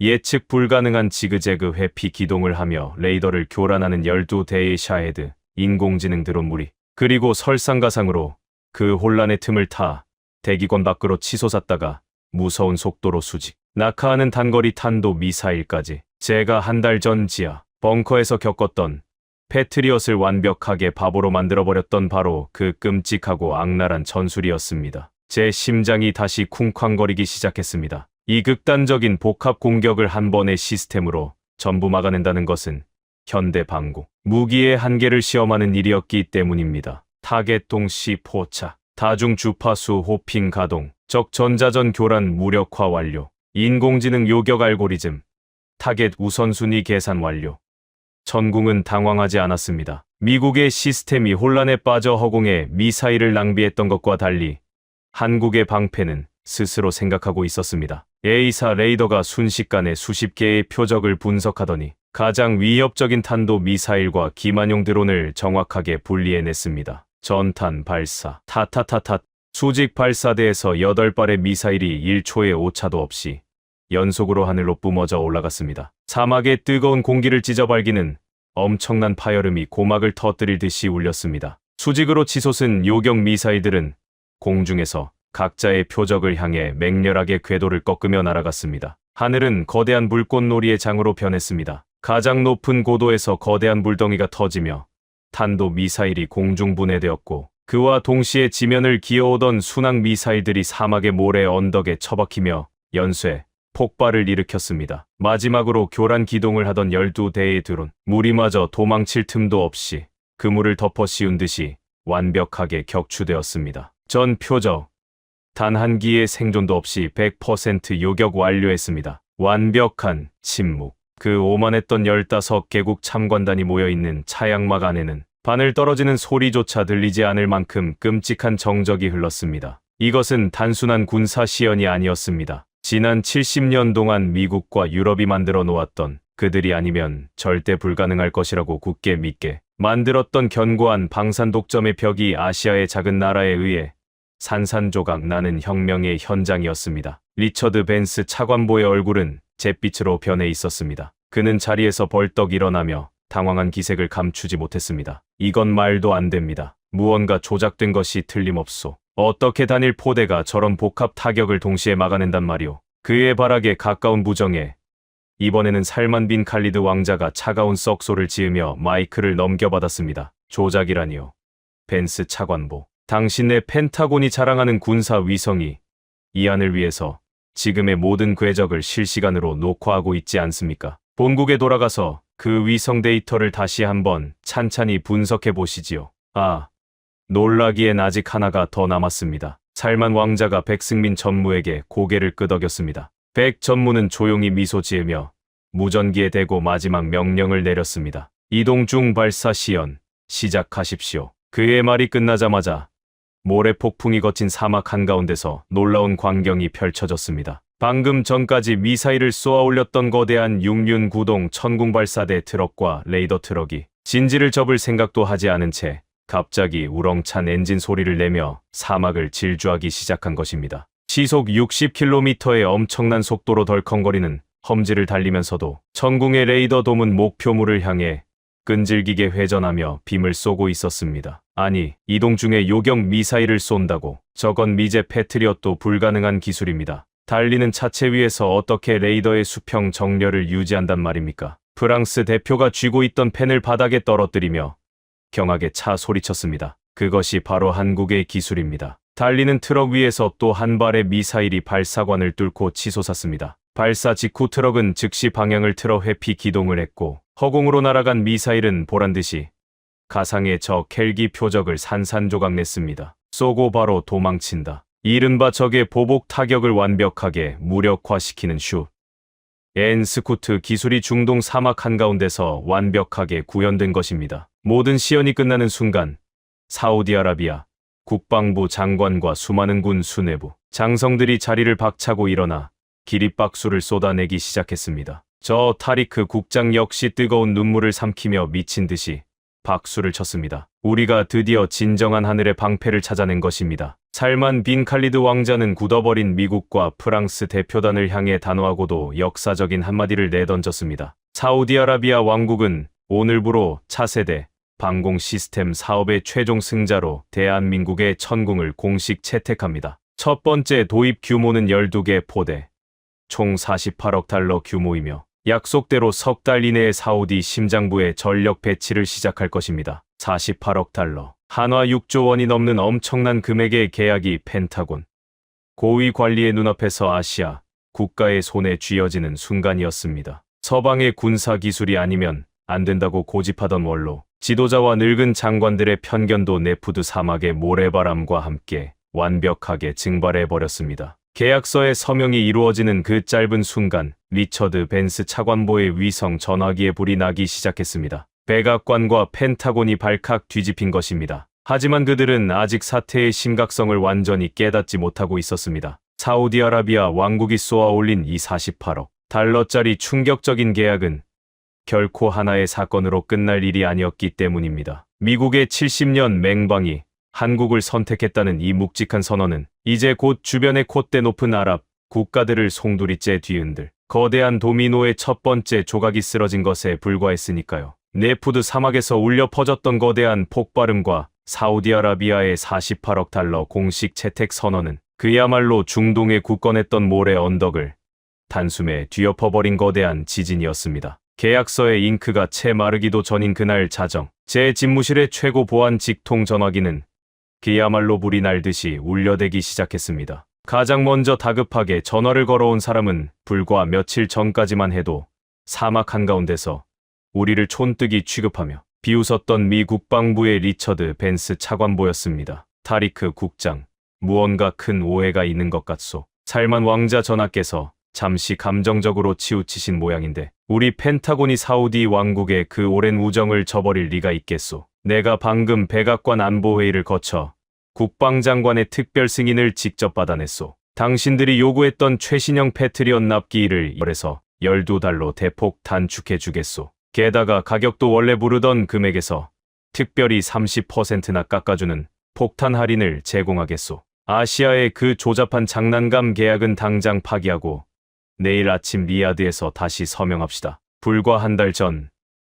예측 불가능한 지그재그 회피 기동을 하며 레이더를 교란하는 12대의 샤헤드, 인공지능 드론 무리, 그리고 설상가상으로 그 혼란의 틈을 타 대기권 밖으로 치솟았다가 무서운 속도로 수직, 낙하하는 단거리 탄도 미사일까지. 제가 한 달 전 지하 벙커에서 겪었던 패트리엇을 완벽하게 바보로 만들어버렸던 바로 그 끔찍하고 악랄한 전술이었습니다. 제 심장이 다시 쿵쾅거리기 시작했습니다. 이 극단적인 복합 공격을 한 번의 시스템으로 전부 막아낸다는 것은 현대 방공 무기의 한계를 시험하는 일이었기 때문입니다. 타겟 동시 포착, 다중 주파수 호핑 가동, 적 전자전 교란 무력화 완료, 인공지능 요격 알고리즘, 타겟 우선순위 계산 완료. 전궁은 당황하지 않았습니다. 미국의 시스템이 혼란에 빠져 허공에 미사일을 낭비했던 것과 달리 한국의 방패는 스스로 생각하고 있었습니다. A사 레이더가 순식간에 수십 개의 표적을 분석하더니 가장 위협적인 탄도 미사일과 기만용 드론을 정확하게 분리해냈습니다. 전탄 발사, 타타타타, 수직 발사대에서 8발의 미사일이 1초의 오차도 없이 연속으로 하늘로 뿜어져 올라갔습니다. 사막의 뜨거운 공기를 찢어발기는 엄청난 파열음이 고막을 터뜨릴 듯이 울렸습니다. 수직으로 치솟은 요격 미사일들은 공중에서 각자의 표적을 향해 맹렬하게 궤도를 꺾으며 날아갔습니다. 하늘은 거대한 불꽃놀이의 장으로 변했습니다. 가장 높은 고도에서 거대한 물덩이가 터지며 탄도 미사일이 공중 분해되었고, 그와 동시에 지면을 기어오던 순항 미사일들이 사막의 모래 언덕에 처박히며 연쇄 폭발을 일으켰습니다. 마지막으로 교란 기동을 하던 12대의 드론, 무리마저 도망칠 틈도 없이 그물을 덮어 씌운 듯이 완벽하게 격추되었습니다. 전 표적, 단 한 기의 생존도 없이 100% 요격 완료했습니다. 완벽한 침묵. 그 오만했던 15개국 참관단이 모여있는 차양막 안에는 바늘 떨어지는 소리조차 들리지 않을 만큼 끔찍한 정적이 흘렀습니다. 이것은 단순한 군사 시연이 아니었습니다. 지난 70년 동안 미국과 유럽이 만들어 놓았던, 그들이 아니면 절대 불가능할 것이라고 굳게 믿게 만들었던 견고한 방산 독점의 벽이 아시아의 작은 나라에 의해 산산조각 나는 혁명의 현장이었습니다. 리처드 벤스 차관보의 얼굴은 잿빛으로 변해 있었습니다. 그는 자리에서 벌떡 일어나며 당황한 기색을 감추지 못했습니다. 이건 말도 안 됩니다. 무언가 조작된 것이 틀림없소. 어떻게 단일 포대가 저런 복합 타격을 동시에 막아낸단 말이오. 그의 발악에 가까운 부정에 이번에는 살만 빈 칼리드 왕자가 차가운 썩소를 지으며 마이크를 넘겨받았습니다. 조작이라니요. 벤스 차관보. 당신의 펜타곤이 자랑하는 군사 위성이 이 안을 위해서 지금의 모든 궤적을 실시간으로 녹화하고 있지 않습니까? 본국에 돌아가서 그 위성 데이터를 다시 한번 찬찬히 분석해 보시지요. 아, 놀라기엔 아직 하나가 더 남았습니다. 살만 왕자가 백승민 전무에게 고개를 끄덕였습니다. 백 전무는 조용히 미소 지으며 무전기에 대고 마지막 명령을 내렸습니다. 이동 중 발사 시연 시작하십시오. 그의 말이 끝나자마자 모래 폭풍이 거친 사막 한가운데서 놀라운 광경이 펼쳐졌습니다. 방금 전까지 미사일을 쏘아 올렸던 거대한 육륜구동 천궁 발사대 트럭과 레이더 트럭이 진지를 접을 생각도 하지 않은 채 갑자기 우렁찬 엔진 소리를 내며 사막을 질주하기 시작한 것입니다. 시속 60km의 엄청난 속도로 덜컹거리는 험지를 달리면서도 천궁의 레이더 돔은 목표물을 향해 끈질기게 회전하며 빔을 쏘고 있었습니다. 아니, 이동 중에 요격 미사일을 쏜다고. 저건 미제 패트리엇도 불가능한 기술입니다. 달리는 차체 위에서 어떻게 레이더의 수평 정렬을 유지한단 말입니까? 프랑스 대표가 쥐고 있던 펜을 바닥에 떨어뜨리며 경악에 차 소리쳤습니다. 그것이 바로 한국의 기술입니다. 달리는 트럭 위에서 또 한 발의 미사일이 발사관을 뚫고 치솟았습니다. 발사 직후 트럭은 즉시 방향을 틀어 회피 기동을 했고 허공으로 날아간 미사일은 보란듯이 가상의 적 헬기 표적을 산산조각 냈습니다. 쏘고 바로 도망친다. 이른바 적의 보복 타격을 완벽하게 무력화시키는 슛. 스쿠트 기술이 중동 사막 한가운데서 완벽하게 구현된 것입니다. 모든 시연이 끝나는 순간 사우디아라비아 국방부 장관과 수많은 군 수뇌부 장성들이 자리를 박차고 일어나 기립박수를 쏟아내기 시작했습니다. 저 타리크 국장 역시 뜨거운 눈물을 삼키며 미친 듯이 박수를 쳤습니다. 우리가 드디어 진정한 하늘의 방패를 찾아낸 것입니다. 살만 빈 칼리드 왕자는 굳어버린 미국과 프랑스 대표단을 향해 단호하고도 역사적인 한마디를 내던졌습니다. 사우디아라비아 왕국은 오늘부로 차세대 방공 시스템 사업의 최종 승자로 대한민국의 천궁을 공식 채택합니다. 첫 번째 도입 규모는 12개 포대, 총 48억 달러 규모이며 약속대로 석 달 이내에 사우디 심장부에 전력 배치를 시작할 것입니다. 48억 달러, 한화 6조 원이 넘는 엄청난 금액의 계약이 펜타곤 고위 관리의 눈앞에서 아시아 국가의 손에 쥐어지는 순간이었습니다. 서방의 군사 기술이 아니면 안 된다고 고집하던 원로 지도자와 늙은 장관들의 편견도 네푸드 사막의 모래바람과 함께 완벽하게 증발해버렸습니다. 계약서에 서명이 이루어지는 그 짧은 순간 리처드 벤스 차관보의 위성 전화기에 불이 나기 시작했습니다. 백악관과 펜타곤이 발칵 뒤집힌 것입니다. 하지만 그들은 아직 사태의 심각성을 완전히 깨닫지 못하고 있었습니다. 사우디아라비아 왕국이 쏘아 올린 이 48억 달러짜리 충격적인 계약은 결코 하나의 사건으로 끝날 일이 아니었기 때문입니다. 미국의 70년 맹방이 한국을 선택했다는 이 묵직한 선언은 이제 곧 주변의 콧대 높은 아랍 국가들을 송두리째 뒤흔들 거대한 도미노의 첫 번째 조각이 쓰러진 것에 불과했으니까요. 네푸드 사막에서 울려 퍼졌던 거대한 폭발음과 사우디아라비아의 48억 달러 공식 채택 선언은 그야말로 중동에 굳건했던 모래 언덕을 단숨에 뒤엎어버린 거대한 지진이었습니다. 계약서의 잉크가 채 마르기도 전인 그날 자정, 제 집무실의 최고 보안 직통 전화기는 그야말로 불이 날듯이 울려대기 시작했습니다. 가장 먼저 다급하게 전화를 걸어온 사람은 불과 며칠 전까지만 해도 사막 한가운데서 우리를 촌뜨기 취급하며 비웃었던 미 국방부의 리처드 벤스 차관보였습니다. 타리크 국장, 무언가 큰 오해가 있는 것 같소. 살만 왕자 전하께서 잠시 감정적으로 치우치신 모양인데 우리 펜타곤이 사우디 왕국의 그 오랜 우정을 저버릴 리가 있겠소. 내가 방금 백악관 안보회의를 거쳐 국방장관의 특별 승인을 직접 받아냈소. 당신들이 요구했던 최신형 패트리엇 납기일을 1에서 12달로 대폭 단축해 주겠소. 게다가 가격도 원래 부르던 금액에서 특별히 30%나 깎아주는 폭탄 할인을 제공하겠소. 아시아의 그 조잡한 장난감 계약은 당장 파기하고 내일 아침 리야드에서 다시 서명합시다. 불과 한 달 전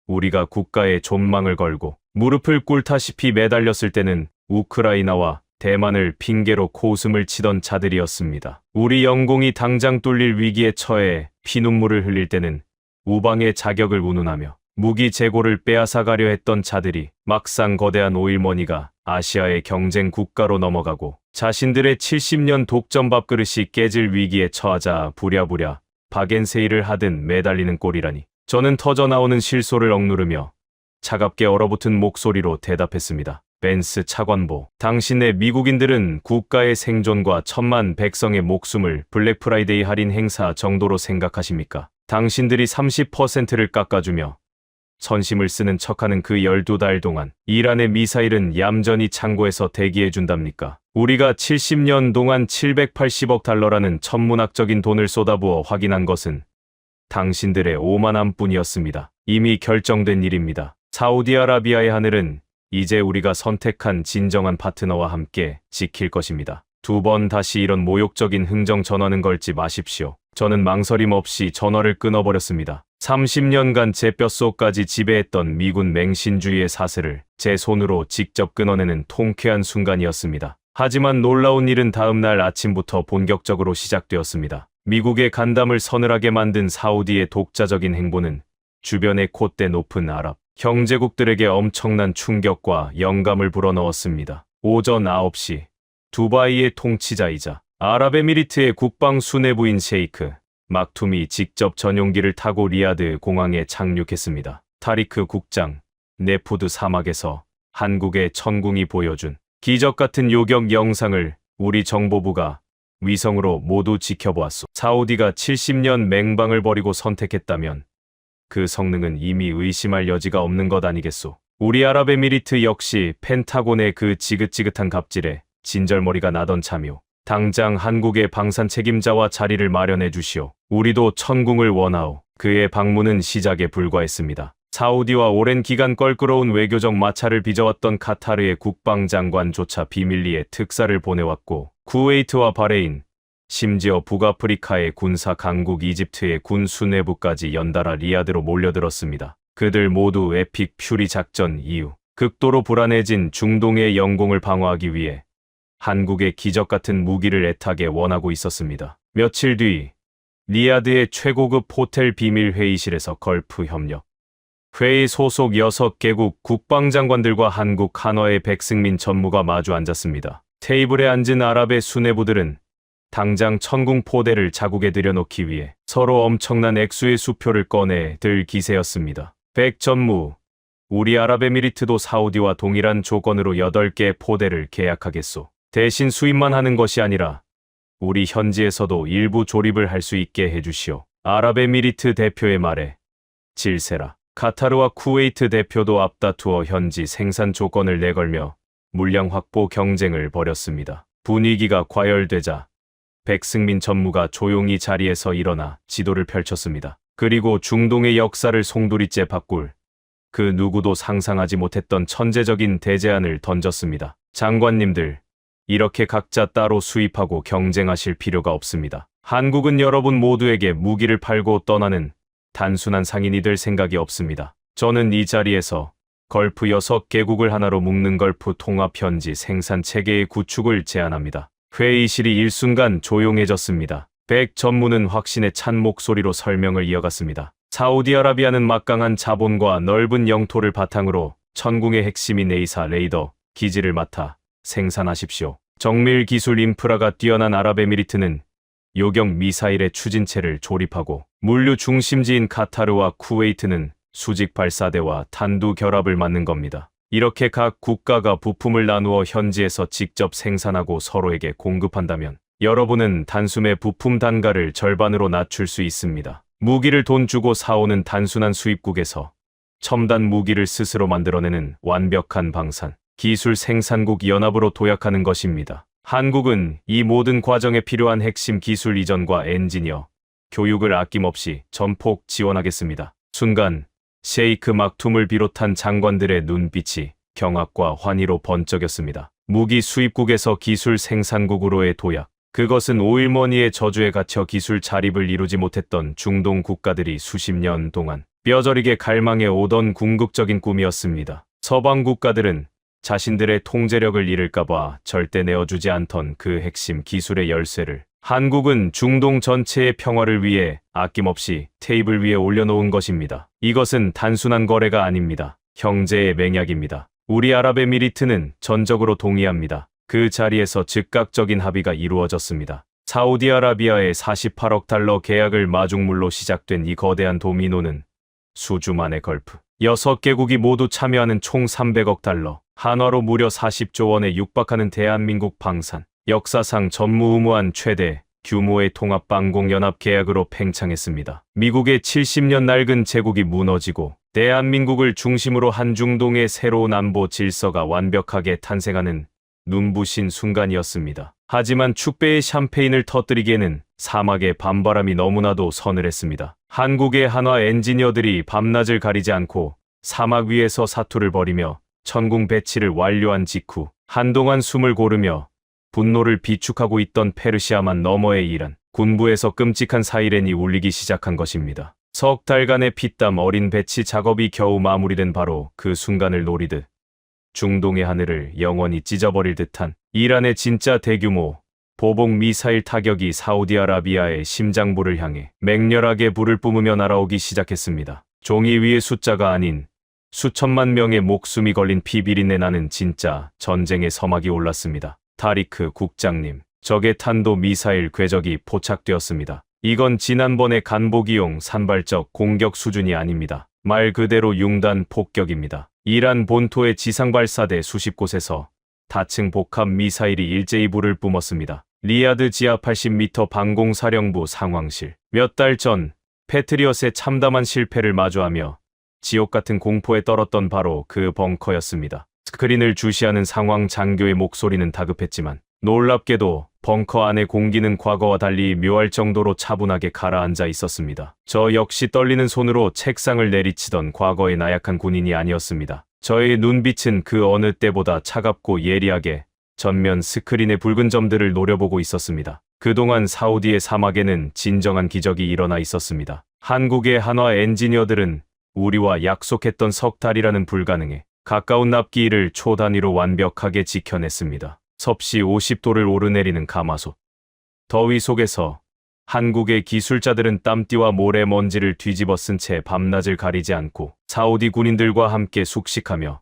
우리가 국가의 존망을 걸고 무릎을 꿇다시피 매달렸을 때는 우크라이나와 대만을 핑계로 코웃음을 치던 자들이었습니다. 우리 영공이 당장 뚫릴 위기에 처해 피눈물을 흘릴 때는 우방의 자격을 운운하며 무기 재고를 빼앗아가려 했던 자들이 막상 거대한 오일머니가 아시아의 경쟁 국가로 넘어가고 자신들의 70년 독점 밥그릇이 깨질 위기에 처하자 부랴부랴 박앤세일을 하듯 매달리는 꼴이라니. 저는 터져나오는 실소를 억누르며 차갑게 얼어붙은 목소리로 대답했습니다. 벤스 차관보, 당신의 미국인들은 국가의 생존과 천만 백성의 목숨을 블랙프라이데이 할인 행사 정도로 생각하십니까? 당신들이 30%를 깎아주며 선심을 쓰는 척하는 그 12달 동안 이란의 미사일은 얌전히 창고에서 대기해준답니까? 우리가 70년 동안 780억 달러라는 천문학적인 돈을 쏟아부어 확인한 것은 당신들의 오만함뿐이었습니다. 이미 결정된 일입니다. 사우디아라비아의 하늘은 이제 우리가 선택한 진정한 파트너와 함께 지킬 것입니다. 두 번 다시 이런 모욕적인 흥정 전화는 걸지 마십시오. 저는 망설임 없이 전화를 끊어버렸습니다. 30년간 제 뼛속까지 지배했던 미군 맹신주의의 사슬을 제 손으로 직접 끊어내는 통쾌한 순간이었습니다. 하지만 놀라운 일은 다음 날 아침부터 본격적으로 시작되었습니다. 미국의 간담을 서늘하게 만든 사우디의 독자적인 행보는 주변의 콧대 높은 아랍 형제국들에게 엄청난 충격과 영감을 불어넣었습니다. 오전 9시 두바이의 통치자이자 아랍에미리트의 국방 수뇌부인 셰이크 막툼이 직접 전용기를 타고 리야드 공항에 착륙했습니다. 타리크 국장, 네푸드 사막에서 한국의 천궁이 보여준 기적 같은 요격 영상을 우리 정보부가 위성으로 모두 지켜보았소. 사우디가 70년 맹방을 벌이고 선택했다면 그 성능은 이미 의심할 여지가 없는 것 아니겠소. 우리 아랍에미리트 역시 펜타곤의 그 지긋지긋한 갑질에 진절머리가 나던 참요. 당장 한국의 방산 책임자와 자리를 마련해 주시오. 우리도 천궁을 원하오. 그의 방문은 시작에 불과했습니다. 사우디와 오랜 기간 껄끄러운 외교적 마찰을 빚어왔던 카타르의 국방장관조차 비밀리에 특사를 보내왔고 쿠웨이트와 바레인, 심지어 북아프리카의 군사 강국 이집트의 군 수뇌부까지 연달아 리야드로 몰려들었습니다. 그들 모두 에픽 퓨리 작전 이후 극도로 불안해진 중동의 영공을 방어하기 위해 한국의 기적 같은 무기를 애타게 원하고 있었습니다. 며칠 뒤 리야드의 최고급 호텔 비밀 회의실에서 걸프 협력 회의 소속 6개국 국방장관들과 한국 한화의 백승민 전무가 마주 앉았습니다. 테이블에 앉은 아랍의 수뇌부들은 당장 천궁 포대를 자국에 들여놓기 위해 서로 엄청난 액수의 수표를 꺼내 들 기세였습니다. 백 전무, 우리 아랍에미리트도 사우디와 동일한 조건으로 8개 포대를 계약하겠소. 대신 수입만 하는 것이 아니라 우리 현지에서도 일부 조립을 할 수 있게 해주시오. 아랍에미리트 대표의 말에 질세라. 카타르와 쿠웨이트 대표도 앞다투어 현지 생산 조건을 내걸며 물량 확보 경쟁을 벌였습니다. 분위기가 과열되자 백승민 전무가 조용히 자리에서 일어나 지도를 펼쳤습니다. 그리고 중동의 역사를 송두리째 바꿀 그 누구도 상상하지 못했던 천재적인 대제안을 던졌습니다. 장관님들, 이렇게 각자 따로 수입하고 경쟁하실 필요가 없습니다. 한국은 여러분 모두에게 무기를 팔고 떠나는 단순한 상인이 될 생각이 없습니다. 저는 이 자리에서 걸프 6개국을 하나로 묶는 걸프 통합 현지 생산 체계의 구축을 제안합니다. 회의실이 일순간 조용해졌습니다. 백 전무는 확신에 찬 목소리로 설명을 이어갔습니다. 사우디아라비아는 막강한 자본과 넓은 영토를 바탕으로 천궁의 핵심인 A사 레이더 기지를 맡아 생산하십시오. 정밀 기술 인프라가 뛰어난 아랍에미리트는 요격 미사일의 추진체를 조립하고 물류 중심지인 카타르와 쿠웨이트는 수직 발사대와 탄두 결합을 맡는 겁니다. 이렇게 각 국가가 부품을 나누어 현지에서 직접 생산하고 서로에게 공급한다면 여러분은 단숨에 부품 단가를 절반으로 낮출 수 있습니다. 무기를 돈 주고 사오는 단순한 수입국에서 첨단 무기를 스스로 만들어내는 완벽한 방산, 기술 생산국 연합으로 도약하는 것입니다. 한국은 이 모든 과정에 필요한 핵심 기술 이전과 엔지니어, 교육을 아낌없이 전폭 지원하겠습니다. 순간 셰이크 막툼을 비롯한 장관들의 눈빛이 경악과 환희로 번쩍였습니다. 무기 수입국에서 기술 생산국으로의 도약, 그것은 오일머니의 저주에 갇혀 기술 자립을 이루지 못했던 중동 국가들이 수십 년 동안 뼈저리게 갈망해 오던 궁극적인 꿈이었습니다. 서방 국가들은 자신들의 통제력을 잃을까봐 절대 내어주지 않던 그 핵심 기술의 열쇠를 한국은 중동 전체의 평화를 위해 아낌없이 테이블 위에 올려놓은 것입니다. 이것은 단순한 거래가 아닙니다. 형제의 맹약입니다. 우리 아랍에미리트는 전적으로 동의합니다. 그 자리에서 즉각적인 합의가 이루어졌습니다. 사우디아라비아의 48억 달러 계약을 마중물로 시작된 이 거대한 도미노는 수주 만에 걸프 6개국이 모두 참여하는 총 300억 달러, 한화로 무려 40조 원에 육박하는 대한민국 방산, 역사상 전무후무한 최대 규모의 통합방공연합 계약으로 팽창했습니다. 미국의 70년 낡은 제국이 무너지고 대한민국을 중심으로 한중동의 새로운 안보 질서가 완벽하게 탄생하는 눈부신 순간이었습니다. 하지만 축배의 샴페인을 터뜨리기에는 사막의 밤바람이 너무나도 서늘했습니다. 한국의 한화 엔지니어들이 밤낮을 가리지 않고 사막 위에서 사투를 벌이며 천궁 배치를 완료한 직후 한동안 숨을 고르며 분노를 비축하고 있던 페르시아만 너머의 이란 군부에서 끔찍한 사이렌이 울리기 시작한 것입니다. 석 달간의 피땀 어린 배치 작업이 겨우 마무리된 바로 그 순간을 노리듯 중동의 하늘을 영원히 찢어버릴 듯한 이란의 진짜 대규모 보복 미사일 타격이 사우디아라비아의 심장부를 향해 맹렬하게 불을 뿜으며 날아오기 시작했습니다. 종이 위의 숫자가 아닌 수천만 명의 목숨이 걸린 피비린내 나는 진짜 전쟁의 서막이 올랐습니다. 타리크 국장님, 적의 탄도 미사일 궤적이 포착되었습니다. 이건 지난번의 간보기용 산발적 공격 수준이 아닙니다. 말 그대로 융단 폭격입니다. 이란 본토의 지상발사대 수십 곳에서 다층 복합 미사일이 일제히 불을 뿜었습니다. 리야드 지하 80m 방공사령부 상황실. 몇 달 전 패트리엇의 참담한 실패를 마주하며 지옥 같은 공포에 떨었던 바로 그 벙커였습니다. 스크린을 주시하는 상황 장교의 목소리는 다급했지만 놀랍게도 벙커 안의 공기는 과거와 달리 묘할 정도로 차분하게 가라앉아 있었습니다. 저 역시 떨리는 손으로 책상을 내리치던 과거의 나약한 군인이 아니었습니다. 저의 눈빛은 그 어느 때보다 차갑고 예리하게 전면 스크린의 붉은 점들을 노려보고 있었습니다. 그동안 사우디의 사막에는 진정한 기적이 일어나 있었습니다. 한국의 한화 엔지니어들은 우리와 약속했던 석 달이라는 불가능에 가까운 납기일을 초단위로 완벽하게 지켜냈습니다. 섭씨 50도를 오르내리는 가마솥. 더위 속에서 한국의 기술자들은 땀띠와 모래먼지를 뒤집어 쓴 채 밤낮을 가리지 않고 사우디 군인들과 함께 숙식하며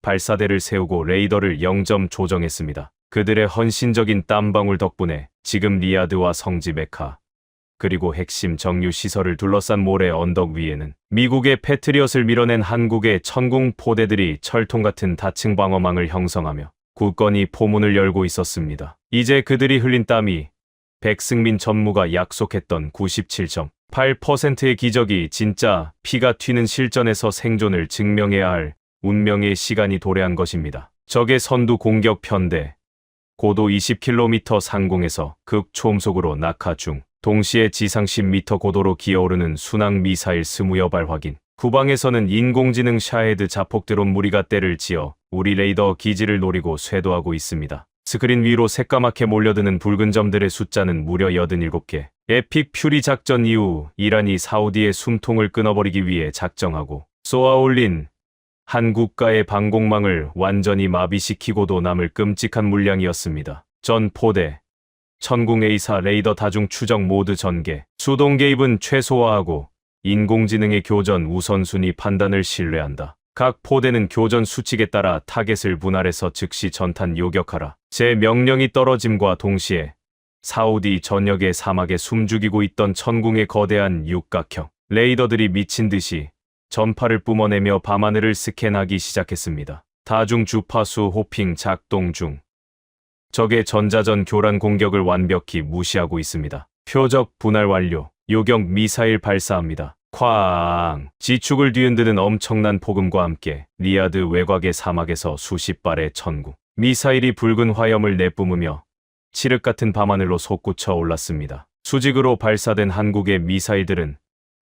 발사대를 세우고 레이더를 0점 조정했습니다. 그들의 헌신적인 땀방울 덕분에 지금 리야드와 성지 메카 그리고 핵심 정유 시설을 둘러싼 모래 언덕 위에는 미국의 패트리엇을 밀어낸 한국의 천궁 포대들이 철통 같은 다층 방어망을 형성하며 굳건히 포문을 열고 있었습니다. 이제 그들이 흘린 땀이 백승민 전무가 약속했던 97.8%의 기적이 진짜 피가 튀는 실전에서 생존을 증명해야 할 운명의 시간이 도래한 것입니다. 적의 선두 공격 편대, 고도 20km 상공에서 극초음속으로 낙하 중, 동시에 지상 10m 고도로 기어오르는 순항 미사일 20여 발 확인. 후방에서는 인공지능 샤헤드 자폭 드론 무리가 때를 지어 우리 레이더 기지를 노리고 쇄도하고 있습니다. 스크린 위로 새까맣게 몰려드는 붉은 점들의 숫자는 무려 87개. 에픽 퓨리 작전 이후 이란이 사우디의 숨통을 끊어버리기 위해 작정하고 쏘아올린 한국가의 방공망을 완전히 마비시키고도 남을 끔찍한 물량이었습니다. 전 포대, 천궁 A사 레이더 다중 추적 모드 전개, 수동 개입은 최소화하고 인공지능의 교전 우선순위 판단을 신뢰한다. 각 포대는 교전 수칙에 따라 타겟을 분할해서 즉시 전탄 요격하라. 제 명령이 떨어짐과 동시에 사우디 전역의 사막에 숨죽이고 있던 천궁의 거대한 육각형 레이더들이 미친 듯이 전파를 뿜어내며 밤하늘을 스캔하기 시작했습니다. 다중 주파수 호핑 작동 중. 적의 전자전 교란 공격을 완벽히 무시하고 있습니다. 표적 분할 완료. 요격 미사일 발사합니다. 쾅! 지축을 뒤흔드는 엄청난 폭음과 함께 리야드 외곽의 사막에서 수십 발의 천궁 미사일이 붉은 화염을 내뿜으며 칠흑 같은 밤하늘로 솟구쳐 올랐습니다. 수직으로 발사된 한국의 미사일들은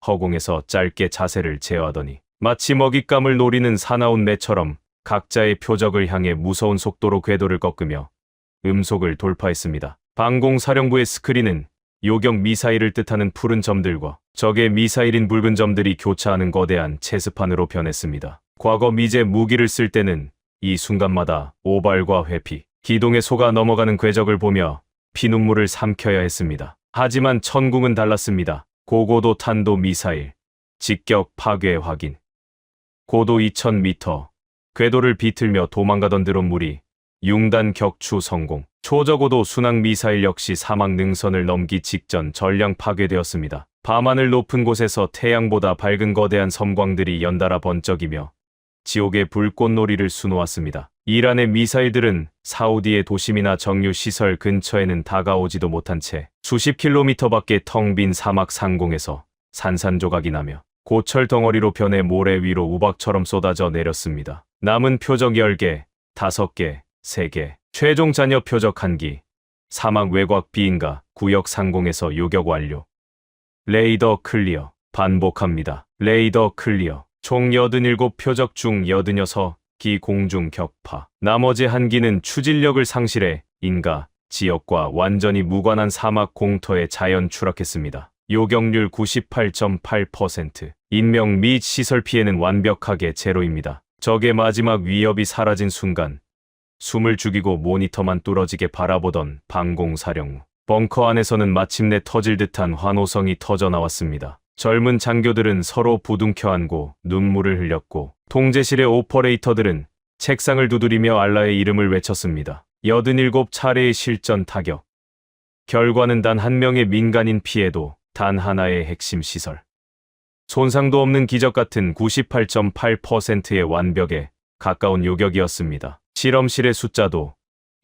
허공에서 짧게 자세를 제어하더니 마치 먹잇감을 노리는 사나운 매처럼 각자의 표적을 향해 무서운 속도로 궤도를 꺾으며 음속을 돌파했습니다. 방공사령부의 스크린은 요격 미사일을 뜻하는 푸른 점들과 적의 미사일인 붉은 점들이 교차하는 거대한 체스판으로 변했습니다. 과거 미제 무기를 쓸 때는 이 순간마다 오발과 회피, 기동에 속아 넘어가는 궤적을 보며 피눈물을 삼켜야 했습니다. 하지만 천궁은 달랐습니다. 고고도 탄도 미사일, 직격 파괴 확인. 고도 2000m, 궤도를 비틀며 도망가던 드론물이 융단 격추 성공. 초저고도 순항 미사일 역시 사막 능선을 넘기 직전 전량 파괴되었습니다. 밤하늘 높은 곳에서 태양보다 밝은 거대한 섬광들이 연달아 번쩍이며 지옥의 불꽃놀이를 수놓았습니다. 이란의 미사일들은 사우디의 도심이나 정유 시설 근처에는 다가오지도 못한 채 수십 킬로미터 밖의 텅 빈 사막 상공에서 산산조각이 나며 고철 덩어리로 변해 모래 위로 우박처럼 쏟아져 내렸습니다. 남은 표적 10개, 5개, 3개, 최종 잔여 표적 1기, 사막 외곽 비인가 구역 상공에서 요격 완료. 레이더 클리어. 반복합니다. 레이더 클리어. 총 87표적 중 86기 공중 격파. 나머지 1기는 추진력을 상실해 인가 지역과 완전히 무관한 사막 공터에 자연 추락했습니다. 요격률 98.8%. 인명 및 시설 피해는 완벽하게 제로입니다. 적의 마지막 위협이 사라진 순간 숨을 죽이고 모니터만 뚫어지게 바라보던 방공사령부. 벙커 안에서는 마침내 터질 듯한 환호성이 터져 나왔습니다. 젊은 장교들은 서로 부둥켜 안고 눈물을 흘렸고 통제실의 오퍼레이터들은 책상을 두드리며 알라의 이름을 외쳤습니다. 87차례의 실전 타격. 결과는 단 한 명의 민간인 피해도 단 하나의 핵심 시설. 손상도 없는 기적 같은 98.8%의 완벽에 가까운 요격이었습니다. 실험실의 숫자도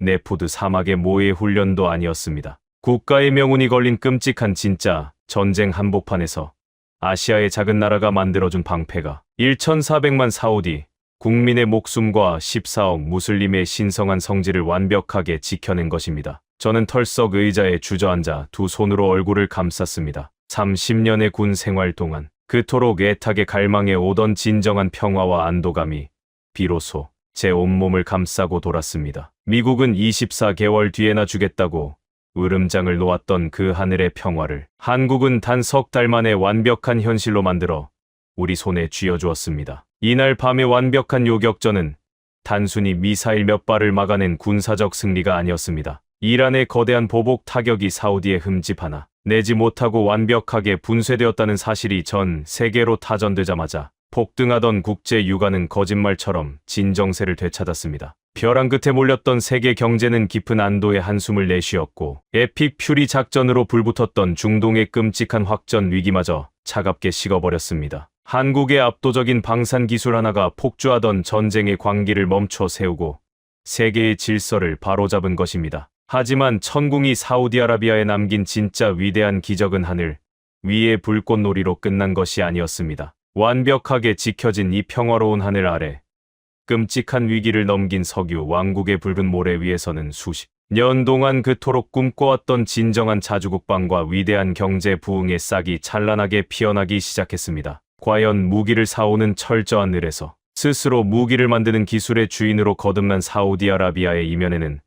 네푸드 사막의 모의 훈련도 아니었습니다. 국가의 명운이 걸린 끔찍한 진짜 전쟁 한복판에서 아시아의 작은 나라가 만들어준 방패가 1,400만 사우디 국민의 목숨과 14억 무슬림의 신성한 성지를 완벽하게 지켜낸 것입니다. 저는 털썩 의자에 주저앉아 두 손으로 얼굴을 감쌌습니다. 30년의 군 생활 동안 그토록 애타게 갈망해 오던 진정한 평화와 안도감이 비로소 제 온몸을 감싸고 돌았습니다. 미국은 24개월 뒤에나 주겠다고 으름장을 놓았던 그 하늘의 평화를 한국은 단 석 달 만에 완벽한 현실로 만들어 우리 손에 쥐어주었습니다. 이날 밤의 완벽한 요격전은 단순히 미사일 몇 발을 막아낸 군사적 승리가 아니었습니다. 이란의 거대한 보복 타격이 사우디의 흠집 하나 내지 못하고 완벽하게 분쇄되었다는 사실이 전 세계로 타전되자마자 폭등하던 국제 유가는 거짓말처럼 진정세를 되찾았습니다. 벼랑 끝에 몰렸던 세계 경제는 깊은 안도의 한숨을 내쉬었고 에픽 퓨리 작전으로 불붙었던 중동의 끔찍한 확전 위기마저 차갑게 식어버렸습니다. 한국의 압도적인 방산 기술 하나가 폭주하던 전쟁의 광기를 멈춰 세우고 세계의 질서를 바로잡은 것입니다. 하지만 천궁이 사우디아라비아에 남긴 진짜 위대한 기적은 하늘 위의 불꽃놀이로 끝난 것이 아니었습니다. 완벽하게 지켜진 이 평화로운 하늘 아래 끔찍한 위기를 넘긴 석유 왕국의 붉은 모래 위에서는 수십 년 동안 그토록 꿈꿔왔던 진정한 자주국방과 위대한 경제 부흥의 싹이 찬란하게 피어나기 시작했습니다. 과연 무기를 사오는 철저한 늘에서 스스로 무기를 만드는 기술의 주인으로 거듭난 사우디아라비아의 이면에는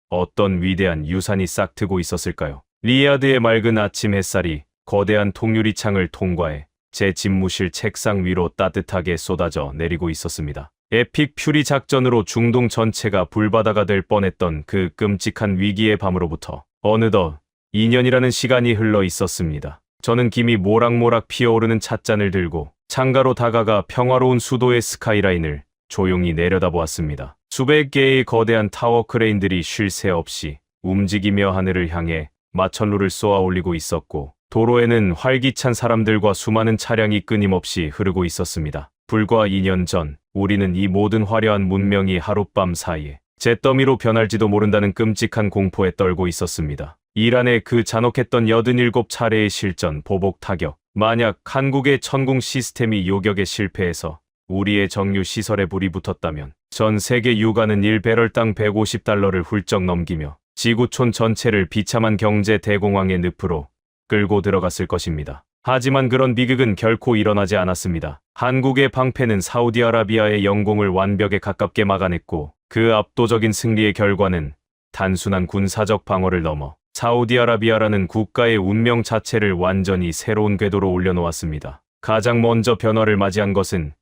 어떤 위대한 유산이 싹트고 있었을까요? 리야드의 맑은 아침 햇살이 거대한 통유리창을 통과해 제 집무실 책상 위로 따뜻하게 쏟아져 내리고 있었습니다. 에픽 퓨리 작전으로 중동 전체가 불바다가 될 뻔했던 그 끔찍한 위기의 밤으로부터 어느덧 2년이라는 시간이 흘러 있었습니다. 저는 김이 모락모락 피어오르는 찻잔을 들고 창가로 다가가 평화로운 수도의 스카이라인을 조용히 내려다보았습니다. 수백 개의 거대한 타워 크레인들이 쉴 새 없이 움직이며 하늘을 향해 마천루를 쏘아 올리고 있었고 도로에는 활기찬 사람들과 수많은 차량이 끊임없이 흐르고 있었습니다. 불과 2년 전 우리는 이 모든 화려한 문명이 하룻밤 사이에 잿더미로 변할지도 모른다는 끔찍한 공포에 떨고 있었습니다. 이란의 그 잔혹했던 87차례의 실전 보복 타격. 만약 한국의 천궁 시스템이 요격에 실패해서 우리의 정유 시설에 불이 붙었다면 전 세계 유가는 1배럴당 $150를 훌쩍 넘기며 지구촌 전체를 비참한 경제 대공황의 늪으로 끌고 들어갔을 것입니다. 하지만 그런 비극은 결코 일어나지 않았습니다. 한국의 방패는 사우디아라비아의 영공을 완벽에 가깝게 막아냈고 그 압도적인 승리의 결과는 단순한 군사적 방어를 넘어 사우디아라비아라는 국가의 운명 자체를 완전히 새로운 궤도로 올려놓았습니다. 가장 먼저 변화를 맞이한 것은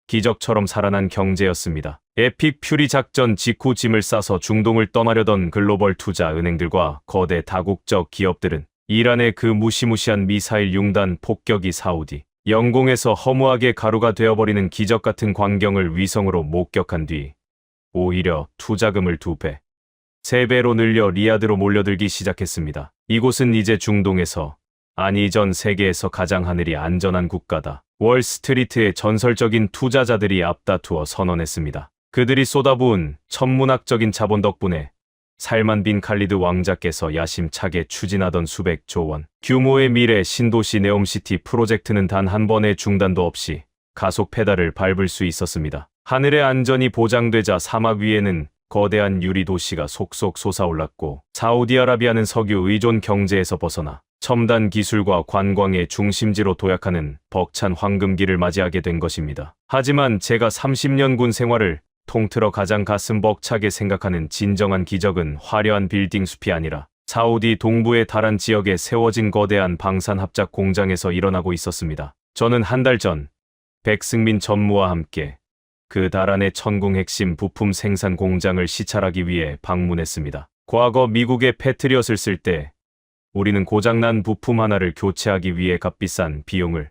기적처럼 살아난 경제였습니다. 에픽 퓨리 작전 직후 짐을 싸서 중동을 떠나려던 글로벌 투자 은행들과 거대 다국적 기업들은 이란의 그 무시무시한 미사일 융단 폭격이 사우디 영공에서 허무하게 가루가 되어버리는 기적 같은 광경을 위성으로 목격한 뒤 오히려 투자금을 2배, 3배로 늘려 리야드로 몰려들기 시작했습니다. 이곳은 이제 중동에서 아니 전 세계에서 가장 하늘이 안전한 국가다. 월스트리트의 전설적인 투자자들이 앞다투어 선언했습니다. 그들이 쏟아부은 천문학적인 자본 덕분에 살만 빈 칼리드 왕자께서 야심차게 추진하던 수백조 원 규모의 미래 신도시 네옴시티 프로젝트는 단 한 번의 중단도 없이 가속 페달을 밟을 수 있었습니다. 하늘의 안전이 보장되자 사막 위에는 거대한 유리 도시가 속속 솟아올랐고 사우디아라비아는 석유 의존 경제에서 벗어나 첨단 기술과 관광의 중심지로 도약하는 벅찬 황금기를 맞이하게 된 것입니다. 하지만 제가 30년 군 생활을 통틀어 가장 가슴 벅차게 생각하는 진정한 기적은 화려한 빌딩 숲이 아니라 사우디 동부의 다란 지역에 세워진 거대한 방산 합작 공장에서 일어나고 있었습니다. 저는 한 달 전 백승민 전무와 함께 그 다란의 천궁 핵심 부품 생산 공장을 시찰하기 위해 방문했습니다. 과거 미국의 패트리엇을 쓸 때 우리는 고장난 부품 하나를 교체하기 위해 값비싼 비용을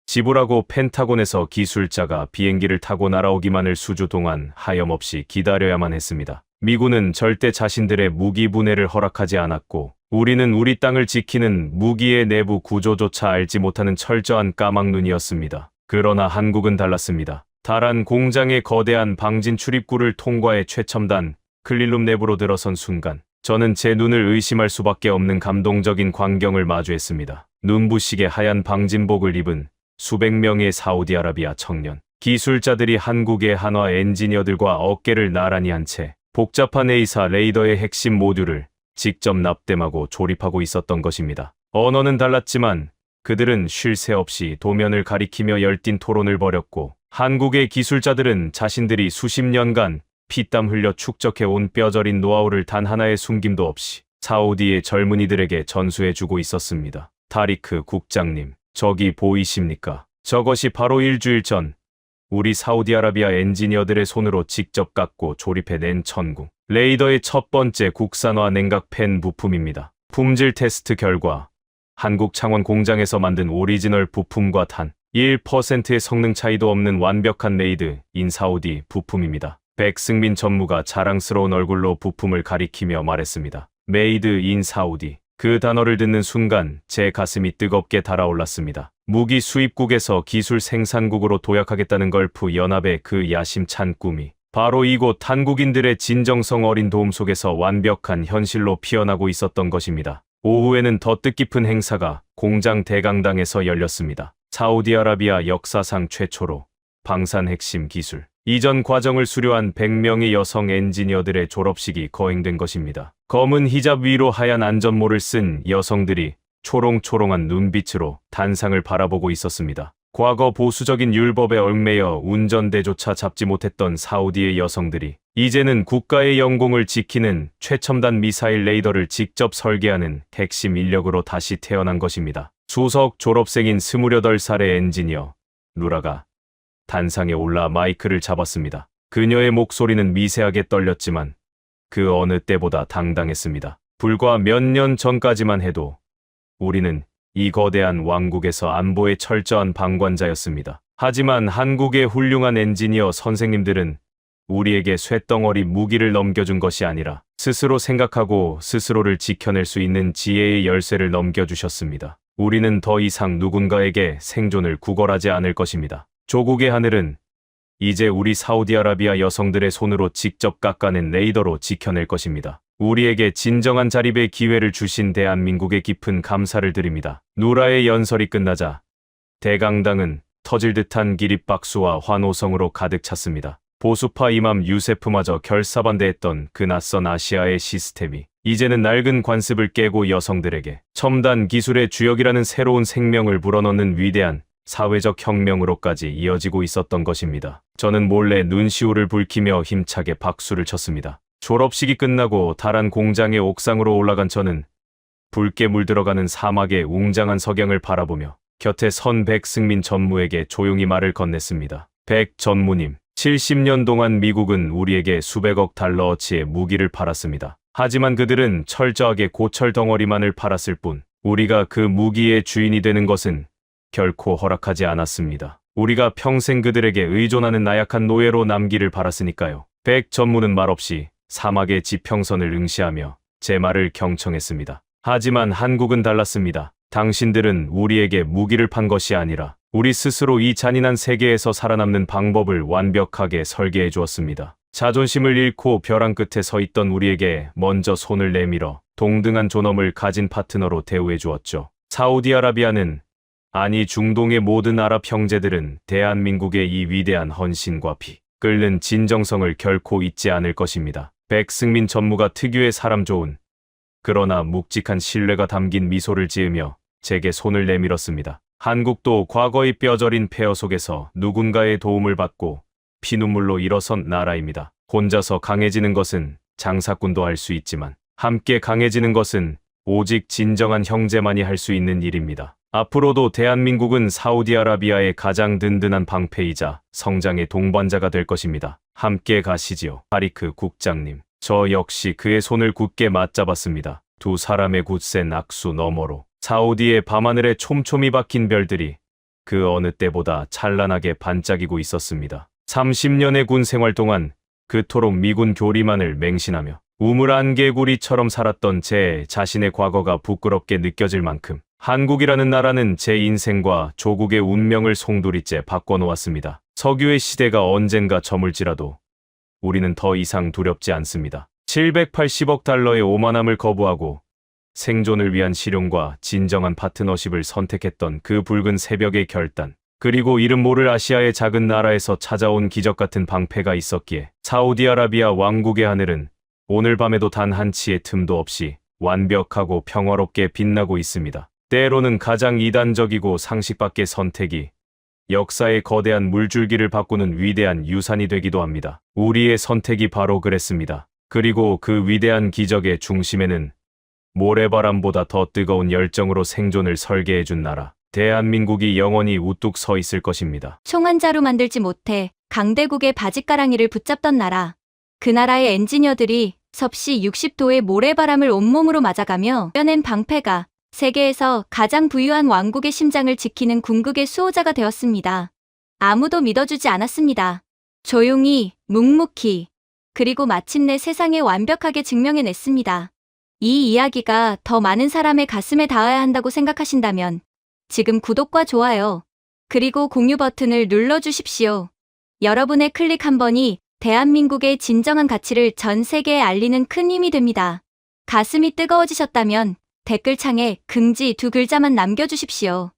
지불하고 펜타곤에서 기술자가 비행기를 타고 날아오기만을 수주 동안 하염없이 기다려야만 했습니다. 미군은 절대 자신들의 무기 분해를 허락하지 않았고 우리는 우리 땅을 지키는 무기의 내부 구조조차 알지 못하는 철저한 까막눈이었습니다. 그러나 한국은 달랐습니다. 다란 공장의 거대한 방진 출입구를 통과해 최첨단 클린룸 내부로 들어선 순간 저는 제 눈을 의심할 수밖에 없는 감동적인 광경을 마주했습니다. 눈부시게 하얀 방진복을 입은 수백 명의 사우디아라비아 청년 기술자들이 한국의 한화 엔지니어들과 어깨를 나란히 한 채 복잡한 A사 레이더의 핵심 모듈을 직접 납땜하고 조립하고 있었던 것입니다. 언어는 달랐지만 그들은 쉴 새 없이 도면을 가리키며 열띤 토론을 벌였고 한국의 기술자들은 자신들이 수십 년간 피땀 흘려 축적해온 뼈저린 노하우를 단 하나의 숨김도 없이 사우디의 젊은이들에게 전수해주고 있었습니다. 타리크 국장님, 저기 보이십니까? 저것이 바로 일주일 전 우리 사우디아라비아 엔지니어들의 손으로 직접 깎고 조립해낸 천궁 레이더의 첫 번째 국산화 냉각 팬 부품입니다. 품질 테스트 결과 한국 창원 공장에서 만든 오리지널 부품과 단 1%의 성능 차이도 없는 완벽한 메이드 인 사우디 부품입니다. 백승민 전무가 자랑스러운 얼굴로 부품을 가리키며 말했습니다. 메이드 인 사우디. 그 단어를 듣는 순간 제 가슴이 뜨겁게 달아올랐습니다. 무기 수입국에서 기술 생산국으로 도약하겠다는 걸프 연합의 그 야심찬 꿈이 바로 이곳 한국인들의 진정성 어린 도움 속에서 완벽한 현실로 피어나고 있었던 것입니다. 오후에는 더 뜻깊은 행사가 공장 대강당에서 열렸습니다. 사우디아라비아 역사상 최초로 방산 핵심 기술 이전 과정을 수료한 100명의 여성 엔지니어들의 졸업식이 거행된 것입니다. 검은 히잡 위로 하얀 안전모를 쓴 여성들이 초롱초롱한 눈빛으로 단상을 바라보고 있었습니다. 과거 보수적인 율법에 얽매여 운전대조차 잡지 못했던 사우디의 여성들이 이제는 국가의 영공을 지키는 최첨단 미사일 레이더를 직접 설계하는 핵심 인력으로 다시 태어난 것입니다. 수석 졸업생인 28살의 엔지니어 누라가 단상에 올라 마이크를 잡았습니다. 그녀의 목소리는 미세하게 떨렸지만 그 어느 때보다 당당했습니다. 불과 몇 년 전까지만 해도 우리는 이 거대한 왕국에서 안보의 철저한 방관자였습니다. 하지만 한국의 훌륭한 엔지니어 선생님들은 우리에게 쇳덩어리 무기를 넘겨준 것이 아니라 스스로 생각하고 스스로를 지켜낼 수 있는 지혜의 열쇠를 넘겨주셨습니다. 우리는 더 이상 누군가에게 생존을 구걸하지 않을 것입니다. 조국의 하늘은 이제 우리 사우디아라비아 여성들의 손으로 직접 깎아낸 레이더로 지켜낼 것입니다. 우리에게 진정한 자립의 기회를 주신 대한민국에 깊은 감사를 드립니다. 누라의 연설이 끝나자 대강당은 터질 듯한 기립박수와 환호성으로 가득 찼습니다. 보수파 이맘 유세프마저 결사반대했던 그 낯선 아시아의 시스템이 이제는 낡은 관습을 깨고 여성들에게 첨단 기술의 주역이라는 새로운 생명을 불어넣는 위대한 사회적 혁명으로까지 이어지고 있었던 것입니다. 저는 몰래 눈시울을 붉히며 힘차게 박수를 쳤습니다. 졸업식이 끝나고 다란 공장의 옥상으로 올라간 저는 붉게 물들어가는 사막의 웅장한 석양을 바라보며 곁에 선 백승민 전무에게 조용히 말을 건넸습니다. 백 전무님, 70년 동안 미국은 우리에게 수백억 달러어치의 무기를 팔았습니다. 하지만 그들은 철저하게 고철 덩어리만을 팔았을 뿐 우리가 그 무기의 주인이 되는 것은 결코 허락하지 않았습니다. 우리가 평생 그들에게 의존하는 나약한 노예로 남기를 바랐으니까요. 백 전무는 말없이 사막의 지평선을 응시하며 제 말을 경청했습니다. 하지만 한국은 달랐습니다. 당신들은 우리에게 무기를 판 것이 아니라 우리 스스로 이 잔인한 세계에서 살아남는 방법을 완벽하게 설계해 주었습니다. 자존심을 잃고 벼랑 끝에 서 있던 우리에게 먼저 손을 내밀어 동등한 존엄을 가진 파트너로 대우해 주었죠. 사우디아라비아는 아니 중동의 모든 아랍 형제들은 대한민국의 이 위대한 헌신과 피 끓는 진정성을 결코 잊지 않을 것입니다. 백승민 전무가 특유의 사람 좋은 그러나 묵직한 신뢰가 담긴 미소를 지으며 제게 손을 내밀었습니다. 한국도 과거의 뼈저린 폐허 속에서 누군가의 도움을 받고 피눈물로 일어선 나라입니다. 혼자서 강해지는 것은 장사꾼도 할 수 있지만 함께 강해지는 것은 오직 진정한 형제만이 할 수 있는 일입니다. 앞으로도 대한민국은 사우디아라비아의 가장 든든한 방패이자 성장의 동반자가 될 것입니다. 함께 가시지요. 타리크 국장님. 저 역시 그의 손을 굳게 맞잡았습니다. 두 사람의 굳센 악수 너머로 사우디의 밤하늘에 촘촘히 박힌 별들이 그 어느 때보다 찬란하게 반짝이고 있었습니다. 30년의 군 생활 동안 그토록 미군 교리만을 맹신하며 우물안 개구리처럼 살았던 제 자신의 과거가 부끄럽게 느껴질 만큼 한국이라는 나라는 제 인생과 조국의 운명을 송두리째 바꿔놓았습니다. 석유의 시대가 언젠가 저물지라도 우리는 더 이상 두렵지 않습니다. 780억 달러의 오만함을 거부하고 생존을 위한 실용과 진정한 파트너십을 선택했던 그 붉은 새벽의 결단, 그리고 이름 모를 아시아의 작은 나라에서 찾아온 기적 같은 방패가 있었기에 사우디아라비아 왕국의 하늘은 오늘 밤에도 단 한 치의 틈도 없이 완벽하고 평화롭게 빛나고 있습니다. 때로는 가장 이단적이고 상식 밖의 선택이 역사의 거대한 물줄기를 바꾸는 위대한 유산이 되기도 합니다. 우리의 선택이 바로 그랬습니다. 그리고 그 위대한 기적의 중심에는 모래바람보다 더 뜨거운 열정으로 생존을 설계해준 나라, 대한민국이 영원히 우뚝 서 있을 것입니다. 총 한 자루 만들지 못해 강대국의 바짓가랑이를 붙잡던 나라. 그 나라의 엔지니어들이 섭씨 60도의 모래바람을 온몸으로 맞아가며 펴낸 방패가 세계에서 가장 부유한 왕국의 심장을 지키는 궁극의 수호자가 되었습니다. 아무도 믿어주지 않았습니다. 조용히, 묵묵히, 그리고 마침내 세상에 완벽하게 증명해냈습니다. 이 이야기가 더 많은 사람의 가슴에 닿아야 한다고 생각하신다면 지금 구독과 좋아요, 그리고 공유 버튼을 눌러주십시오. 여러분의 클릭 한 번이 대한민국의 진정한 가치를 전 세계에 알리는 큰 힘이 됩니다. 가슴이 뜨거워지셨다면 댓글창에 긍지 2 글자만 남겨주십시오.